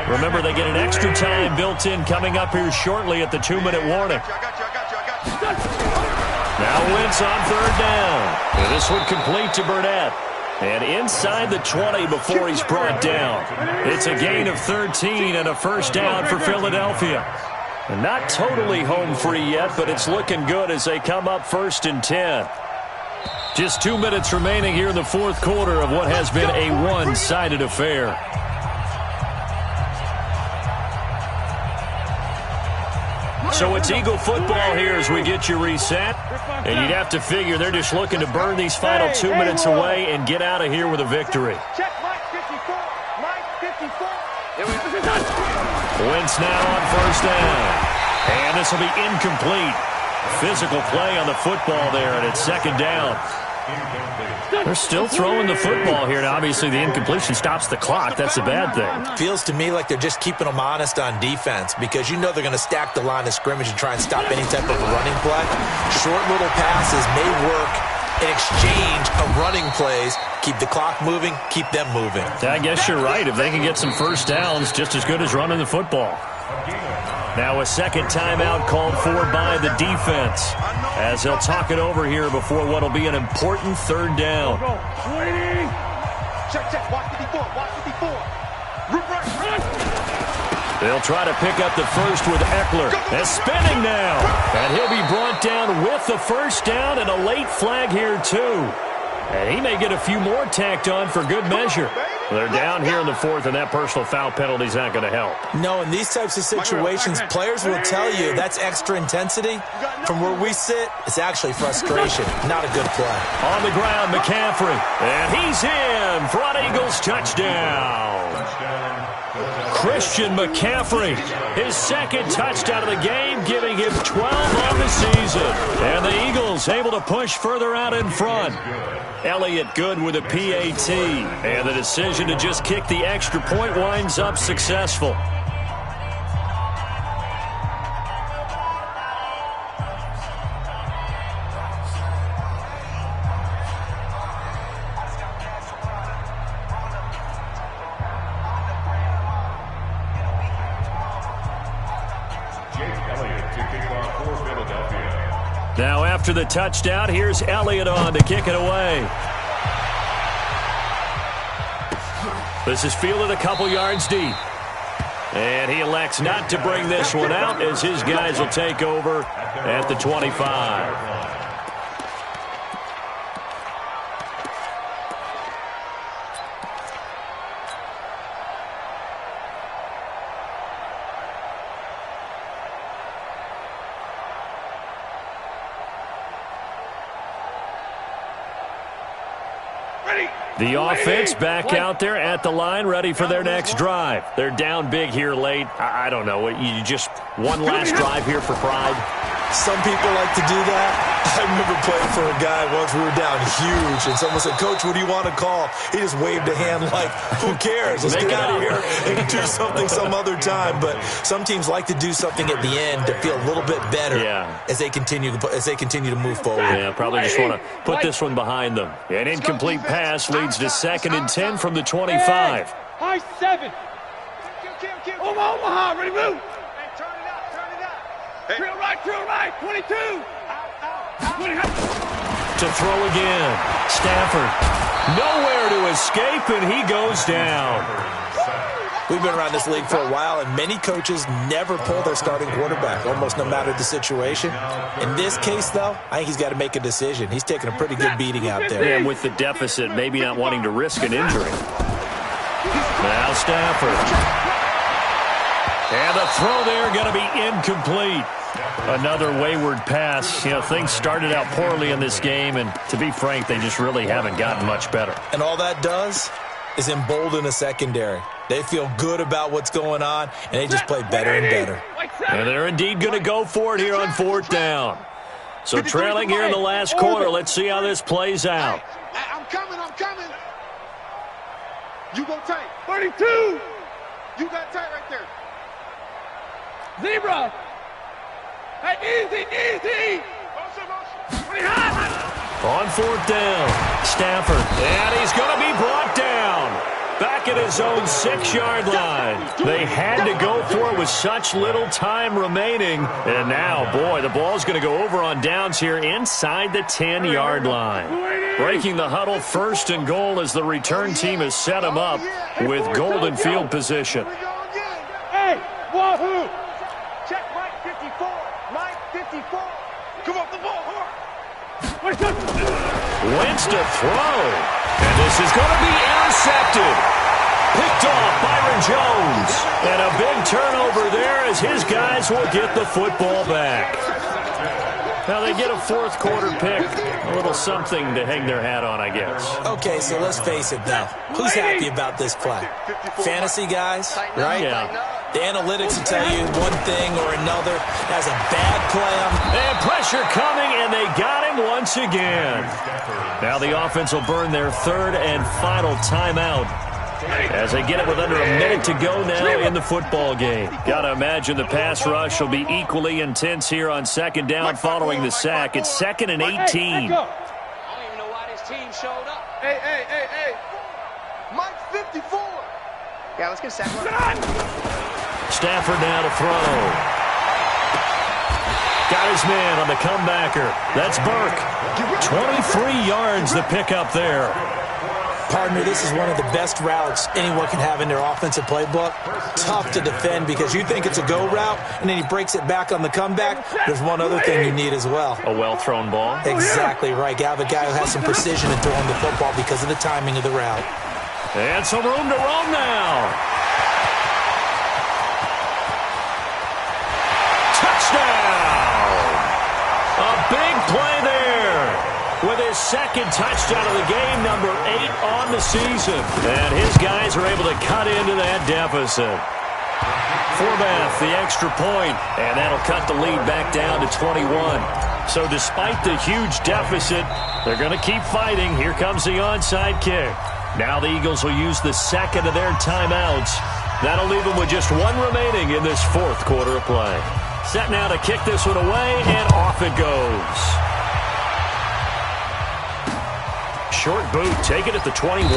Remember, they get an extra time built in coming up here shortly at the 2-minute warning. Now Wentz on third down. And this one complete to Burnett. And inside the 20 before he's brought down. It's a gain of 13 and a first down for Philadelphia. And not totally home free yet, but it's looking good as they come up 1st and 10. Just 2 minutes remaining here in the fourth quarter of what has been a one-sided affair. So it's Eagle football here as we get you reset. And you'd have to figure they're just looking to burn these final 2 minutes away and get out of here with a victory. Check Mike 54. Wentz now on first down. And this will be incomplete. Physical play on the football there, and it's second down. They're still throwing the football here, and obviously the incompletion stops the clock. That's a bad thing. Feels to me like they're just keeping them honest on defense because you know they're going to stack the line of scrimmage and try and stop any type of running play. Short little passes may work in exchange of running plays. Keep the clock moving, keep them moving. I guess you're right. If they can get some first downs, just as good as running the football. Now a second timeout called for by the defense as they'll talk it over here before what will be an important third down. Waiting. Check. Watch 54. They'll try to pick up the first with Eckler. And spinning now. And he'll be brought down with the first down and a late flag here too. And he may get a few more tacked on for good measure. They're down here in the fourth, and that personal foul penalty is not going to help. No, in these types of situations, players will tell you that's extra intensity. From where we sit, it's actually frustration, not a good play. On the ground, McCaffrey. And he's in for an Eagles touchdown. Christian McCaffrey, his second touchdown of the game, giving him 12 on the season. And the Eagles able to push further out in front. Elliott good with a PAT. And the decision to just kick the extra point winds up successful. Now after the touchdown, here's Elliott on to kick it away. This is fielded a couple yards deep. And he elects not to bring this one out as his guys will take over at the 25. The offense back out there at the line, ready for their next drive. They're down big here late. I don't know. You just One last drive here for Pride. Some people like to do that. I remember playing for a guy once. We were down huge, and someone said, "Coach, what do you want to call?" He just waved a hand like, "Who cares? Let's get out of here and do something some other time." But some teams like to do something at the end to feel a little bit better as they continue to move forward. Yeah, probably just want to put this one behind them. An incomplete pass leads to 2nd and 10 from the 25. High 7. Omaha, ready to move. Drill right, 22. To throw again. Stafford nowhere to escape, and he goes down. We've been around this league for a while, and many coaches never pull their starting quarterback, almost no matter the situation. In this case, though, I think he's got to make a decision. He's taking a pretty good beating out there. And with the deficit, maybe not wanting to risk an injury. Now Stafford. And the throw there going to be incomplete. Another wayward pass. You know, things started out poorly in this game, and to be frank, they just really haven't gotten much better. And all that does is embolden a secondary. They feel good about what's going on, and they just play better and better. And they're indeed going to go for it here on 4th down. So trailing here in the last quarter. Let's see how this plays out. I'm coming. You go tight. 32. You got tight right there. Zebra. Hey, easy. On 4th down, Stafford. And he's going to be brought down. Back at his own 6-yard line. They had to go for it with such little time remaining. And now, boy, the ball's going to go over on downs here inside the 10-yard line. Breaking the huddle, 1st and goal as the return team has set him up with golden field position. Hey, wahoo! Check right 54. Right 54. Come on, the ball, Wentz to throw. And this is going to be intercepted. Picked off Byron Jones. And a big turnover there as his guys will get the football back. Now they get a 4th quarter pick. A little something to hang their hat on, I guess. Okay, so let's face it, though. Who's happy about this play? Fantasy guys, right? Yeah. The analytics will tell you one thing or another. Has a bad play. And pressure coming, and they got him once again. Now the offense will burn their 3rd and final timeout as they get it with under a minute to go now in the football game. Got to imagine the pass rush will be equally intense here on 2nd down following the sack. It's 2nd and 18. I don't even know why this team showed up. Hey. Mike 54. Yeah, let's get a sack. Stafford now to throw. Got his man on the comebacker. That's Burke. 23 yards the pickup there. Partner, this is one of the best routes anyone can have in their offensive playbook. Tough to defend because you think it's a go route, and then he breaks it back on the comeback. There's one other thing you need as well. A well-thrown ball. Exactly right. You have a guy who has some precision in throwing the football because of the timing of the route. And some room to roam now. Touchdown! A big play there with his 2nd touchdown of the game, number 8 on the season. And his guys are able to cut into that deficit. Forbath, the extra point, and that'll cut the lead back down to 21. So despite the huge deficit, they're going to keep fighting. Here comes the onside kick. Now the Eagles will use the 2nd of their timeouts. That'll leave them with just 1 remaining in this 4th quarter of play. Set now to kick this one away, and off it goes. Short boot, taken at the 21.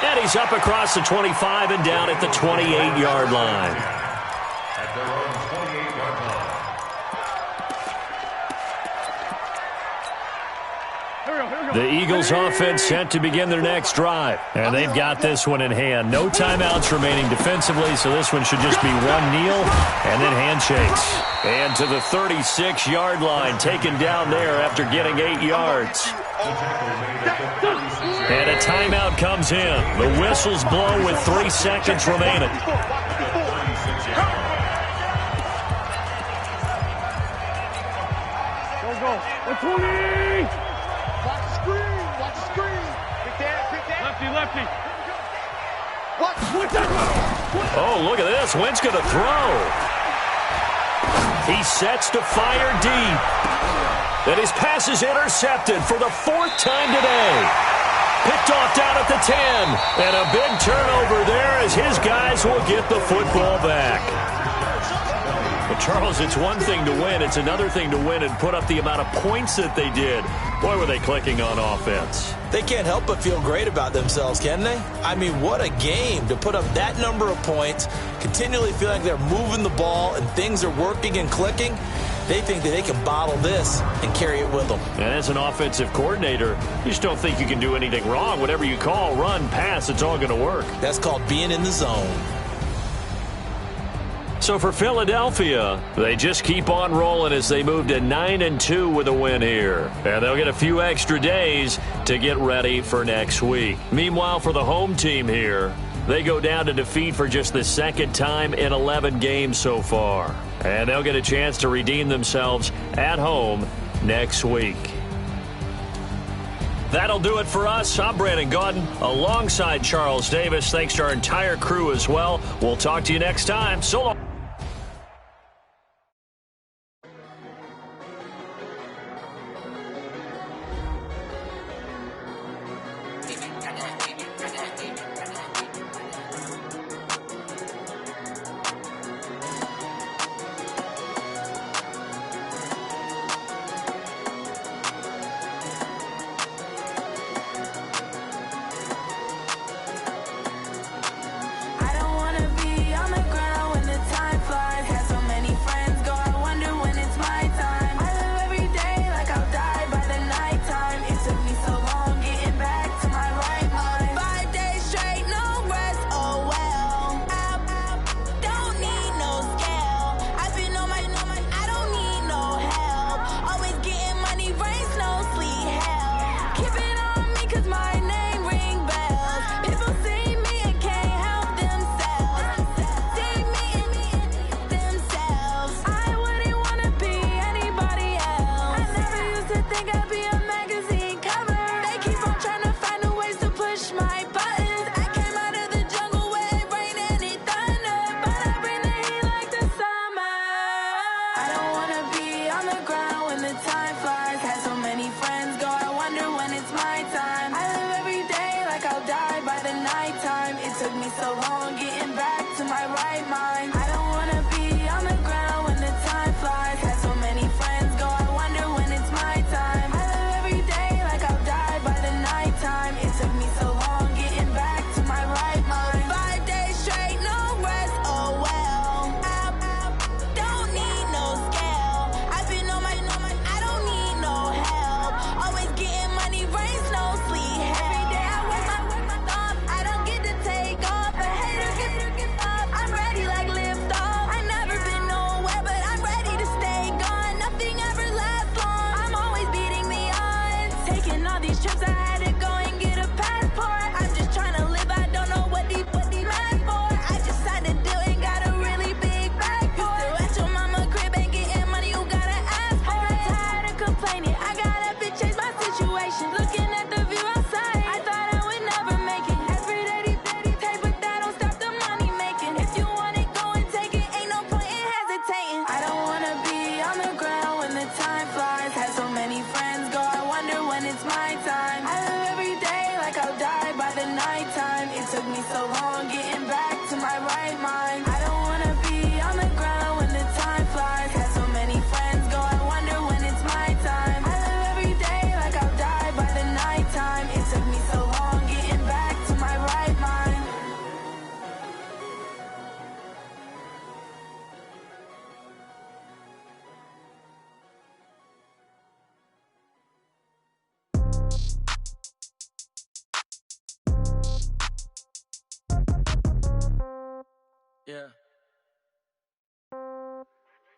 And he's up across the 25 and down at the 28-yard line. At their own 28-yard line. The Eagles offense set to begin their next drive. And they've got this one in hand. No timeouts remaining defensively, so this one should just be one kneel and then handshakes. And to the 36-yard line, taken down there after getting 8 yards. And a timeout comes in. The whistles blow with 3 seconds remaining. Go. 20! Watch the screen. Pick that. Lefty. Oh, look at this. Wentz going to throw. He sets to fire deep. And his pass is intercepted for the 4th time today. Picked off down at the 10. And a big turnover there as his guys will get the football back. But, Charles, it's one thing to win. It's another thing to win and put up the amount of points that they did. Boy, were they clicking on offense. They can't help but feel great about themselves, can they? I mean, what a game to put up that number of points, continually feel like they're moving the ball and things are working and clicking. They think that they can bottle this and carry it with them. And as an offensive coordinator, you just don't think you can do anything wrong. Whatever you call, run, pass, it's all going to work. That's called being in the zone. So for Philadelphia, they just keep on rolling as they move to 9-2 with a win here. And they'll get a few extra days to get ready for next week. Meanwhile, for the home team here, they go down to defeat for just the 2nd time in 11 games so far. And they'll get a chance to redeem themselves at home next week. That'll do it for us. I'm Brandon Gaudin alongside Charles Davis. Thanks to our entire crew as well. We'll talk to you next time. So long.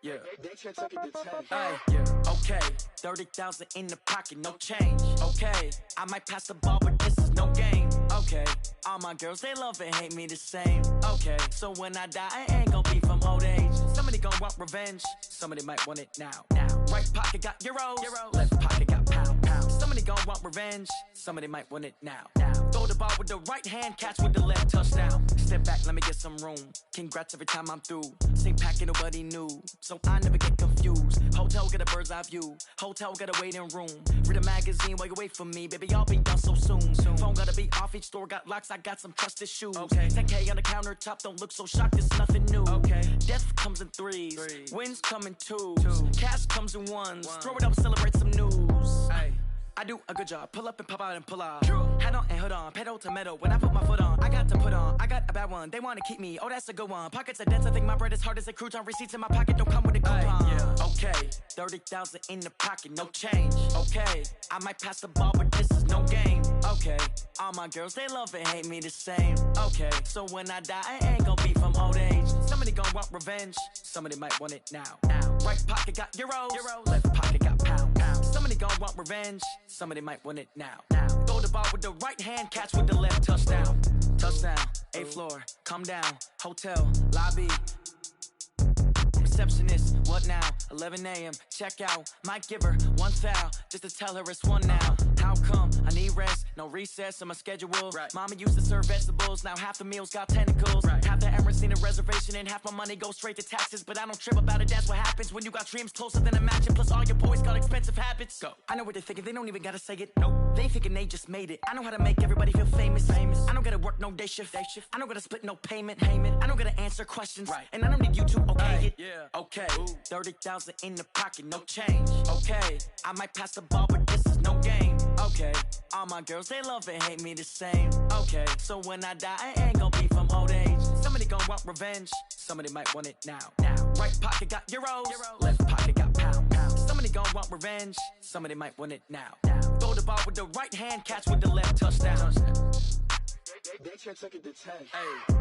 Yeah. Okay. 30,000 in the pocket, no change. Okay. I might pass the ball, but this is no game. Okay. All my girls, they love and hate me the same. Okay. So when I die, I ain't gonna be from old age. Somebody gonna want revenge. Somebody might want it now. Right pocket got euros. Left pocket got pounds. Somebody gonna want revenge. Somebody might want it now. Throw the ball with the right hand, catch with the left, touchdown. Step back, let me get some room. Congrats every time I'm through. Same packet, nobody knew. So I never get Hotel got a bird's eye view. Hotel got a waiting room. Read a magazine while you wait for me, baby. I'll be done so soon. Phone gotta be off. Each store got locks. I got some trusted shoes. Okay. 10K on the countertop. Don't look so shocked. It's nothing new. Okay. Death comes in threes. Wins come in twos. Cash comes in ones. Throw it up, celebrate some news. Hey. I do a good job. Pull up and pop out and pull out. Head on and hood on. Pedal to metal. When I put my foot on, I got to put on. I got a bad one. They want to keep me. Oh, that's a good one. Pockets are dense. I think my bread is hard as a crouton. Receipts in my pocket don't come with a coupon. Yeah. Okay. 30,000 in the pocket. No change. Okay. I might pass the ball, but this is no game. Okay. All my girls, they love and hate me the same. Okay. So when I die, I ain't gonna be from old age. Somebody gonna want revenge. Somebody might want it now. Right pocket got euros. Left pocket got pounds. Somebody gonna want revenge. Somebody might want it now. Throw the ball with the right hand, catch with the left. Touchdown. Touchdown. 8th floor. Come down. Hotel. Lobby. Receptionist. What now? 11 a.m. Check out. Might give her one foul just to tell her it's one now. How come? I need rest. No recess in my schedule. Right. Mama used to serve vegetables. Now half the meals got tentacles. Right. Half the Emirates need a reservation and half my money goes straight to taxes. But I don't trip about it. That's what happens when you got dreams closer than a match. And plus all your boys got expensive habits. Go. I know what they're thinking. They don't even gotta say it. Nope. They thinking they just made it. I know how to make everybody feel famous. I don't gotta work no day shift. I don't gotta split no payment. I don't gotta answer questions. Right. And I don't need you to okay it. Yeah. Okay. 30,000 in the pocket. No change. Okay. I might pass the ball, but this is no game. Okay. All my girls, they love and hate me the same. Okay. So when I die, I ain't gonna be from old age. Somebody gonna want revenge. Somebody might want it now. Right pocket got euros. Left pocket got pounds. Somebody gonna want revenge. Somebody might want it now. Throw the ball with the right hand, catch with the left. Touchdown. They can't take it to 10. Hey.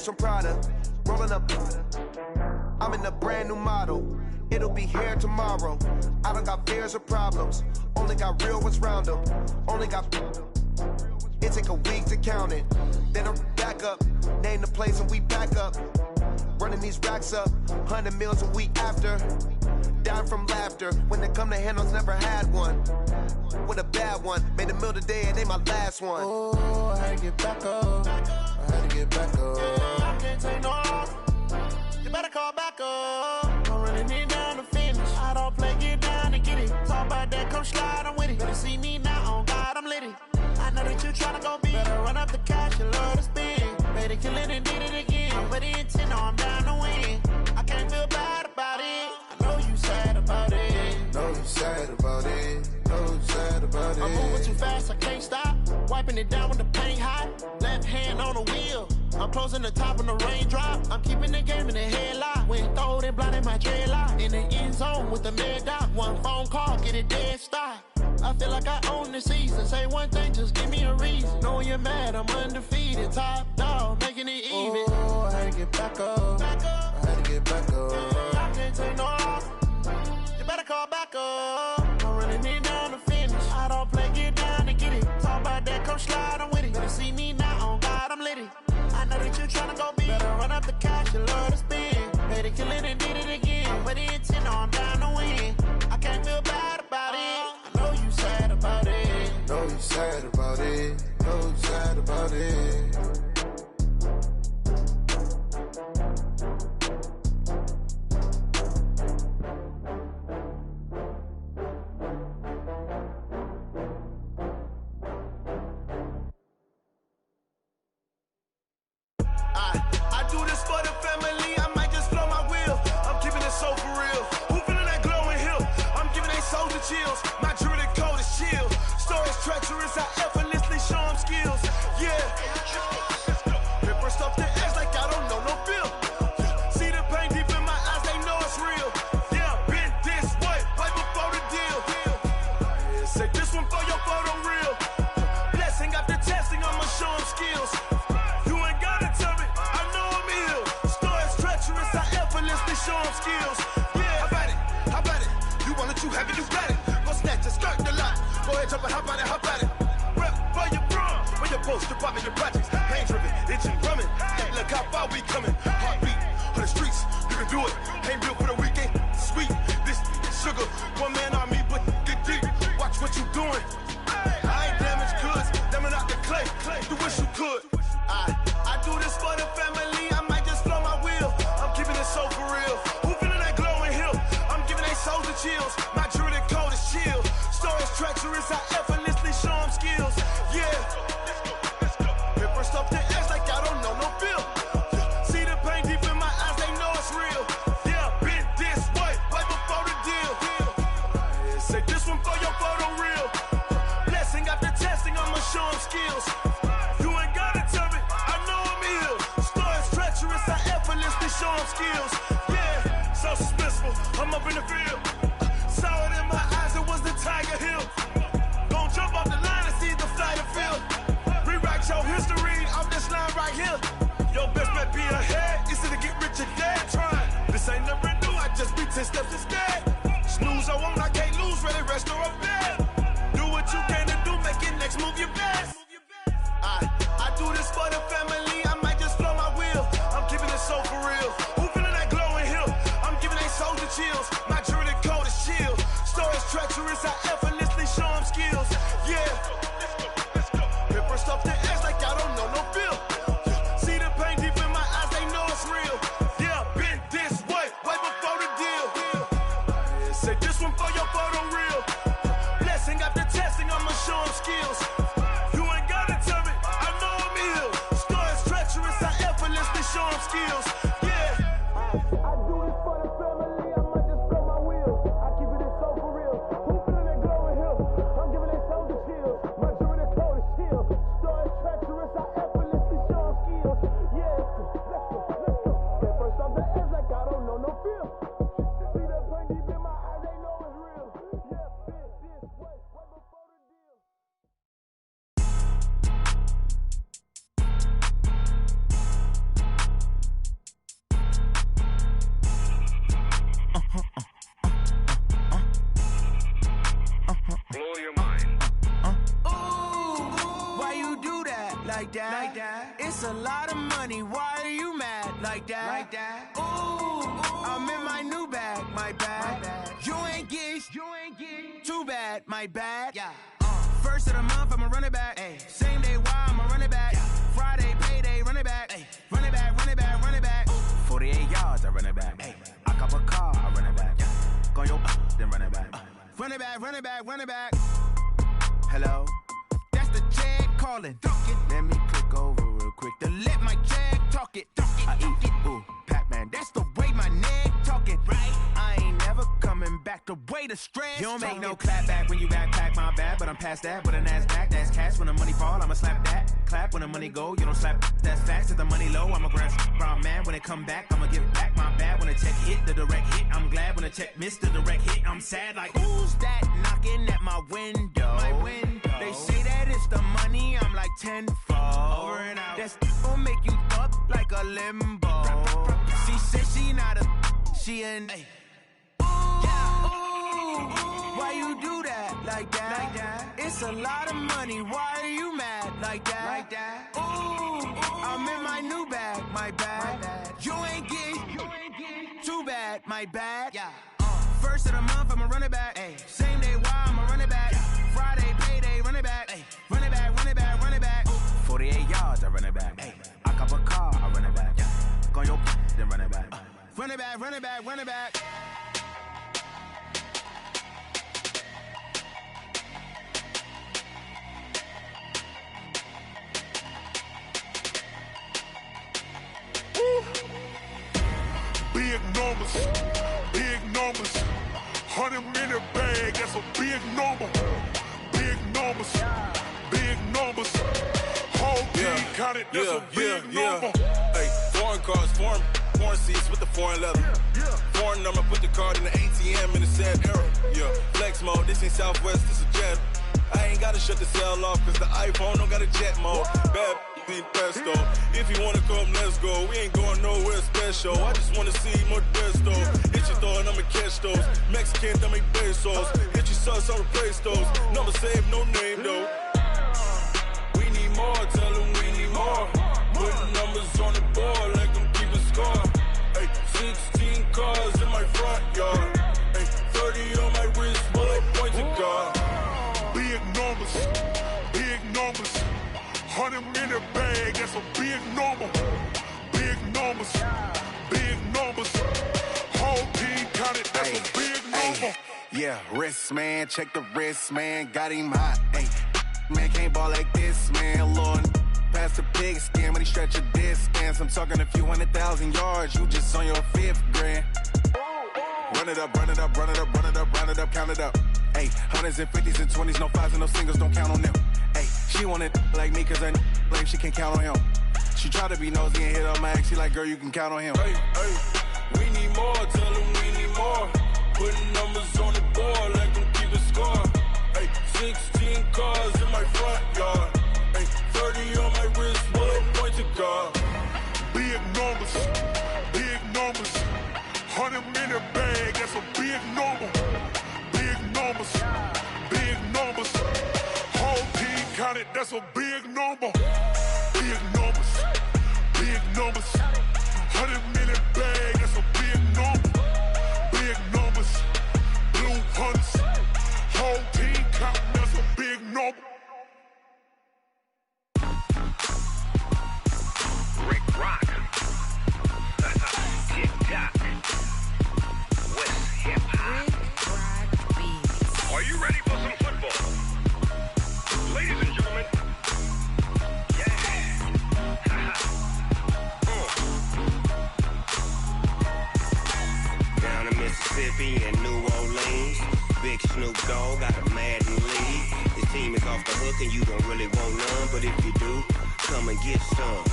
From Prada, rolling up. I'm in a brand new model. It'll be here tomorrow. I don't got fears or problems. Only got real ones round them. Only got. It take a week to count it. Then I'm back up. Name the place and we back up. Running these racks up. 100 meals a week after. Dying from laughter. When they come to handles, never had one. With a bad one. Made a meal today and they my last one. Oh, I had to get back up. I had to get back up. I can't take no off. You better call back up. I'm running it down to finish. I don't play, get down and get it. Talk about that, come slide, I'm with it. Better see me now, on God, I'm litty. I know that you tryna go big. Better run up the cash, you love to spend. Better kill it and did it again. I'm with the intent, no, I'm down to win. I can't feel bad about it. I know you sad about it. Know you sad about it. Know you sad about it. I'm moving too fast, I can't stop. Wiping it down with the paint hot. Left hand on the wheel. I'm closing the top on the raindrop. I'm keeping the game in the headlock. When throwed and blinded my dreadlock. In the end zone with the mad dot. One phone call, get it dead stop. I feel like I own the season. Say one thing, just give me a reason. Knowing you're mad, I'm undefeated. Top dog, making it even. Oh, I had to get back up. I had to get back up. I can't take no off. You better call back up. I'm running it down to finish. I don't play, get down and get it. Talk about that, come slide, I'm with it. Better see me now, on God, I'm litty. I know that you tryna go big. Better run up the cash, you love to spend. Better kill it and did it again. But the intent, no, I'm down to win. I can't feel bad about it. I know you sad about it. Know you sad about it. Know you sad about it. I do this for the family, I might just blow my wheel. I'm keeping it so for real. Who feeling that glowing hill? I'm giving they souls the chills. My Yeah. Paper stuff the edge like I don't know no feel. See the pain deep in my eyes, they know it's real. Yeah, been this way, right before the deal. Say this one for your photo reel. Blessing after testing, I'ma show them skills. You ain't gotta tell me, I know I'm ill. Story's treacherous, I effortlessly show them skills. Yeah, how about it? You want it, you have it, you got it. Go snatch it, skirt the lot. Go ahead, jump it, how about it? Rep where you from, where you post, department, your projects. Pain driven, itching, drumming. Hey, look how far we coming. Heartbeat on the streets, you can do it. Ain't built for the weekend, sweet. This sugar, one man army, but get deep. Watch what you doing. I ain't damaged goods, damn out the clay. You wish you could. I do this for the family. I might just blow my wheel. I'm keeping it so for real. Who feeling that glowing hill? I'm giving they souls the chills. My druidic code is chill. Story's treacherous. I effortlessly show them skills. Yeah. Paper stuff the edge like I don't know no feel. See the pain deep in my eyes, they know it's real. Yeah, been this way, right before the deal. Say this one for your photo reel. Blessing after testing, I'ma show them skills. You ain't gotta tell me, I know I'm ill. Story's treacherous, I effortlessly show them skills. Yeah, so suspenseful, I'm up in the field. Saw it in my eyes, it was the Tiger Hill. Gon' jump off the line and see the flight of field. Rewrite your history off this line right here. Your best bet be ahead, easy to get rich or dead. Trying, this ain't never new, I just be 10 steps instead. Snooze I won't, I can't lose, ready, rest or up bed. Do what you can to do, make it next move your best. I do this for the family, I might just blow my wheel. I'm keeping it so for real. Who feeling that glowing hill? I'm giving they souls the chills. My druidic code is chill. Story's treacherous, I effortlessly show them skills. Yeah. Paper stuff the edge like I don't know no feel. See the pain deep in my eyes, they know it's real. Yeah, been this way, right before the deal. Say this one for your photo reel. Blessing after testing, I'ma show them skills. You ain't gotta tell me, I know I'm ill. Story's treacherous, I effortlessly show them skills. Yeah. I do this for the family, I might just blow my wheel. I keep it so for real. Who feeling that glowing hill? I'm giving they souls the chills. My druidic code is chill. Story's treacherous, I effortlessly show them skills. Yeah, let's go. Paper stuff the edge like I don't know no feel. See that pain deep in my eyes, they know it's real. Yeah, been this way, right before the deal. Blow your mind. Why you do that? Like that? It's a lot of money. Why are you mad? Like that? Ooh, I'm in my new bag. My bad. You ain't get. Too bad. My bad. Yeah. First of the month, I'ma run it back. Ay. Same day, why I'ma run it back. Yeah. Friday, payday, run it back. Ay. Run it back. 48 yards, I run it back. Ay. I cop a car, I run it back. Yeah. Go your then run it back. Run it back. Hello? That's the Jag calling. Let me click over real quick to let my Jag talk it. I eat it, ooh, Pac-Man. That's the way my neck talking. Right? I ain't never coming back the way the stress. You don't make no clap back when you backpack, my bad, but I'm past that. With a NASDAQ, that's cash. When the money fall, I'ma slap that. Clap when the money go, you don't slap. That's facts. If the money low, I'ma grab brown man. When it come back, I'ma give it back. My bad when the check hit, the direct hit. I'm glad when the check missed the direct hit. I'm sad like, who's that knocking at my window? They say that it's the money, I'm like tenfold. Over and out. That's gon' make you up like a limbo. She said she not a, she an. Why you do that? Like that? It's a lot of money. Why are you mad? Like that? Ooh, I'm in my new bag. My bad. You ain't get. Too bad. My bad. Yeah. First of the month, I'ma run it back. Ay. Same day, why I'ma run it back. Yeah. Friday, payday, run it back. Ay. Run it back. 48 yards, I run it back. Ay. I cop a car, I run it back. Yeah. Go your then run it back. Run it back. Big numbers, 100-minute bag, that's a big number. Big numbers, whole counted, that's a big number. Hey, foreign cars, foreign seats with the foreign leather. Foreign number, put the card in the ATM in the sad era. Yeah, flex mode, this ain't Southwest, this a jet. I ain't gotta shut the cell off, cause the iPhone don't got a jet mode. Bad in pesto. If you wanna come, let's go. We ain't going nowhere special. I just wanna see more desto. Hit your thought, I'ma catch those. Mexican, don't make pesos. Hit your sus, I'll replace those. Number saved, no name though. We need more, tell them we need more. Putting numbers on the board like I'm keeping score. Hey, 16 cars in my front yard. Hey, 30 on my wrist, while I point to God. Big numbers, big numbers. 100 minute bag, that's a big number. Big numbers, big numbers. Whole team counted, that's a big number. Yeah, wrist man, check the wrist man, got him hot. Ay, man can't ball like this, man. Lord, past the pig skin, but he stretch a distance. I'm talking a few 100,000 yards, you just on your 5th grand. Run it up, run it up, run it up, run it up, run it up, count it up. Ay, hundreds and 50s and 20s, no 5s and no singles, don't count on them. Ay, she want it like me, cause I blame she can't count on him. She try to be nosy and hit on my ex, she like, girl, you can count on him. Hey, we need more, tell them we need more. Putting numbers on the board like I'm keeping score. Hey, 16 cars in my front yard. Hey, 30 on my wrist, while I point to God. Big numbers, big numbers. 100 minute bag, that's a big number. Big numbers, big numbers. Whole team counted, that's a big number. Big numbers, big numbers. 100 minute bag, that's a big number. Big numbers, blue hunts. Whole team counting, that's a big number. Rick Rock. TikTok. West Hip Hop. Are you ready for some football? Ladies and gentlemen. Yeah. Down in Mississippi and New Orleans, Big Snoop Dogg got a Madden lead. His team is off the hook and you don't really want none, but if you do, come and get some.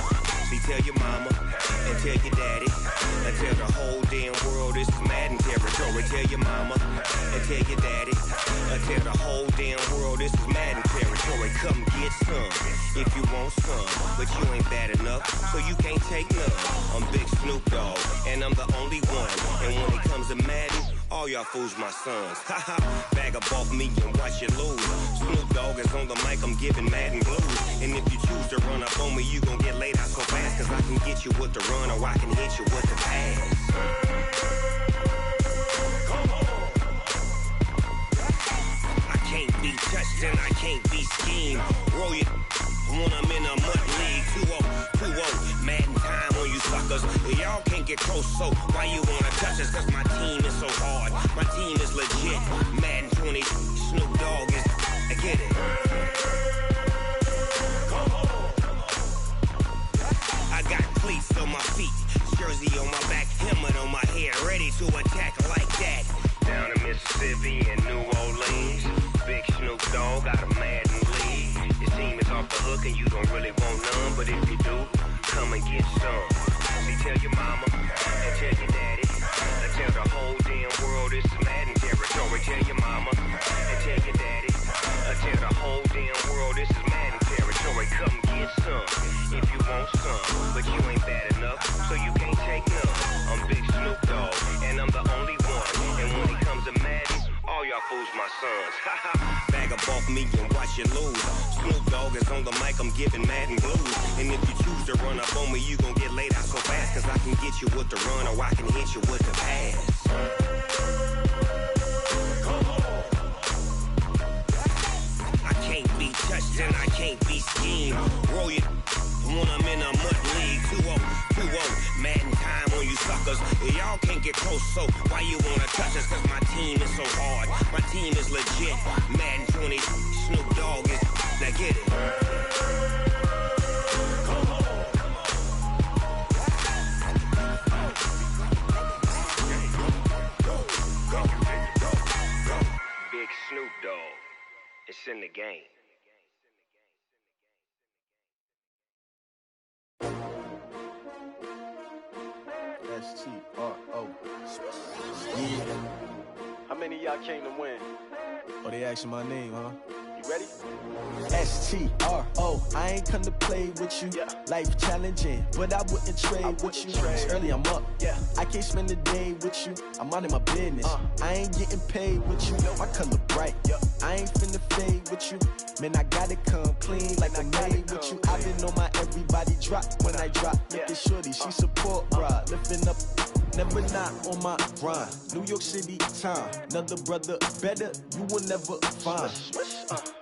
See, tell your mama and tell your daddy and tell the whole damn world this is Madden territory. Tell your mama and tell your daddy and tell the whole damn world this is Madden territory. Come get some if you want some, but you ain't bad enough, so you can't take none. I'm Big Snoop Dogg and I'm the only one, and when it comes to Madden, all y'all fools my sons. Haha, bag up off me and watch you lose. Snoop Dogg is on the mic, I'm giving Madden blues. And if you choose to run up on me, you gon' get laid out so fast, cause I can get you with the run or I can hit you with the pass. Come on. I can't be touched and I can't be schemed. Roll you when I'm in a mud league. 2-0, Madden time on you suckers. Y'all can't get close, so why you wanna touch us? Cause my team is so hard, my team is legit. Madden 20, Snoop Dogg is, I get it. Come on. I got cleats on my feet, jersey on my back, helmet on my head, ready to attack like that. Down in Mississippi and New Orleans, Big Snoop Dogg got a Madden lead. His team is off the hook and you don't really want none, but if you do, come and get some. See, tell your mama and tell your daddy and tell the whole damn world this is Madden territory. Tell your mama and tell your daddy and tell the whole damn world this is Madden territory. Come get some if you want some, but you ain't bad enough, so you can't take none. I'm Big Snoop Dogg and I'm the only one, and when it comes to Madden, all y'all fools my sons. Bag up off me and watch you lose. Snoop Dogg is on the mic, I'm giving Madden blues. And if you choose to run up on me, you gon' get laid out so fast, cause I can get you with the run or I can hit you with the pass. Come on. I can't be touched and I can't be schemed. Roll you when I'm in a mud league. 2-0, Madden time on you suckers. Y'all can't get close, so why you wanna touch us? Cause my team is so hard, my team is legit. Madden 20, Snoop Dogg is, now get it. Come on. Big Snoop Dogg, it's in the game. S-T-R-O. Yeah. How many of y'all came to win? Oh, they asking my name, huh? You ready? S-T-R-O. I ain't come to play with you. Life challenging, but I wouldn't trade with you. It's early, I'm up. I can't spend the day with you. I'm out of my business. I ain't getting paid with you. My color bright. I ain't finna fade with you. Man, I gotta come clean like I made with you. I been on my everybody drop when I drop. Look at shorty, she support ride. Lifting up, never not on my grind. New York City time, another brother better you will never find.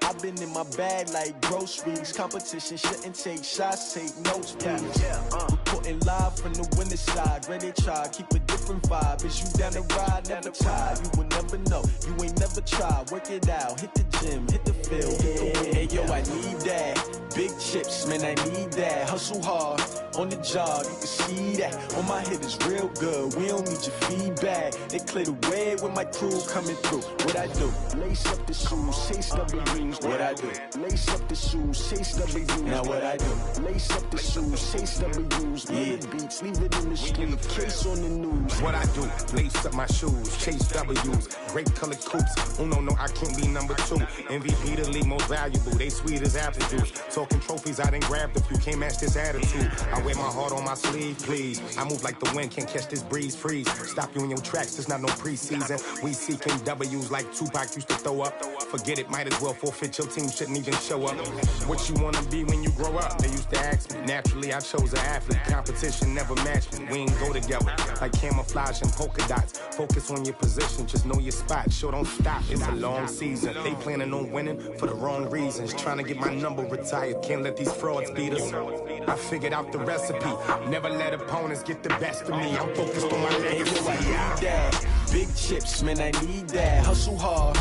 I've been in my bag like groceries. Competition shouldn't take shots, take notes, please. Reporting live from the winning side. Ready to try, keep a different vibe. Is you down the ride, never tired. You will never know, you ain't never tried. Work it out, hit the gym, hit the field, hit the win. Hey yo, I need that. Big chips, man, I need that. Hustle hard, on the job, you can see that. On my hit is real good, we don't need your feedback. They clear the way with my crew coming through. What I do? Lace up the shoes, chase W's. What I do? Lace up the shoes, chase W's. Now what I do? Lace up the shoes, chase W's. Yeah, beats, leave it in the street, case on the news. What I do? Lace up my shoes, chase W's. Great colored coops. No, I can't be number 2. MVP the league most valuable. They sweet as apple juice. Talking trophies, I done grabbed a few. Can't match this attitude. I wear my heart on my sleeve, please. I move like the wind, can't catch this breeze, freeze. Stop you in your tracks, it's not no preseason. We seeking W's like Tupac used to throw up. Forget it, might as well forfeit. Your team shouldn't even show up. What you wanna be when you grow up? They used to ask me. Naturally, I chose an athlete. Competition never matched me. We ain't go together like camouflage and polka dots. Focus on your position, just know your spot. Sure, don't stop. It's a long season. They planning on winning for the wrong reasons. Trying to get my number retired. Can't let these frauds beat us. I figured out the recipe. Never let opponents get the best of me. I'm focused on my legacy. Big chips, man, I need that. Hustle hard,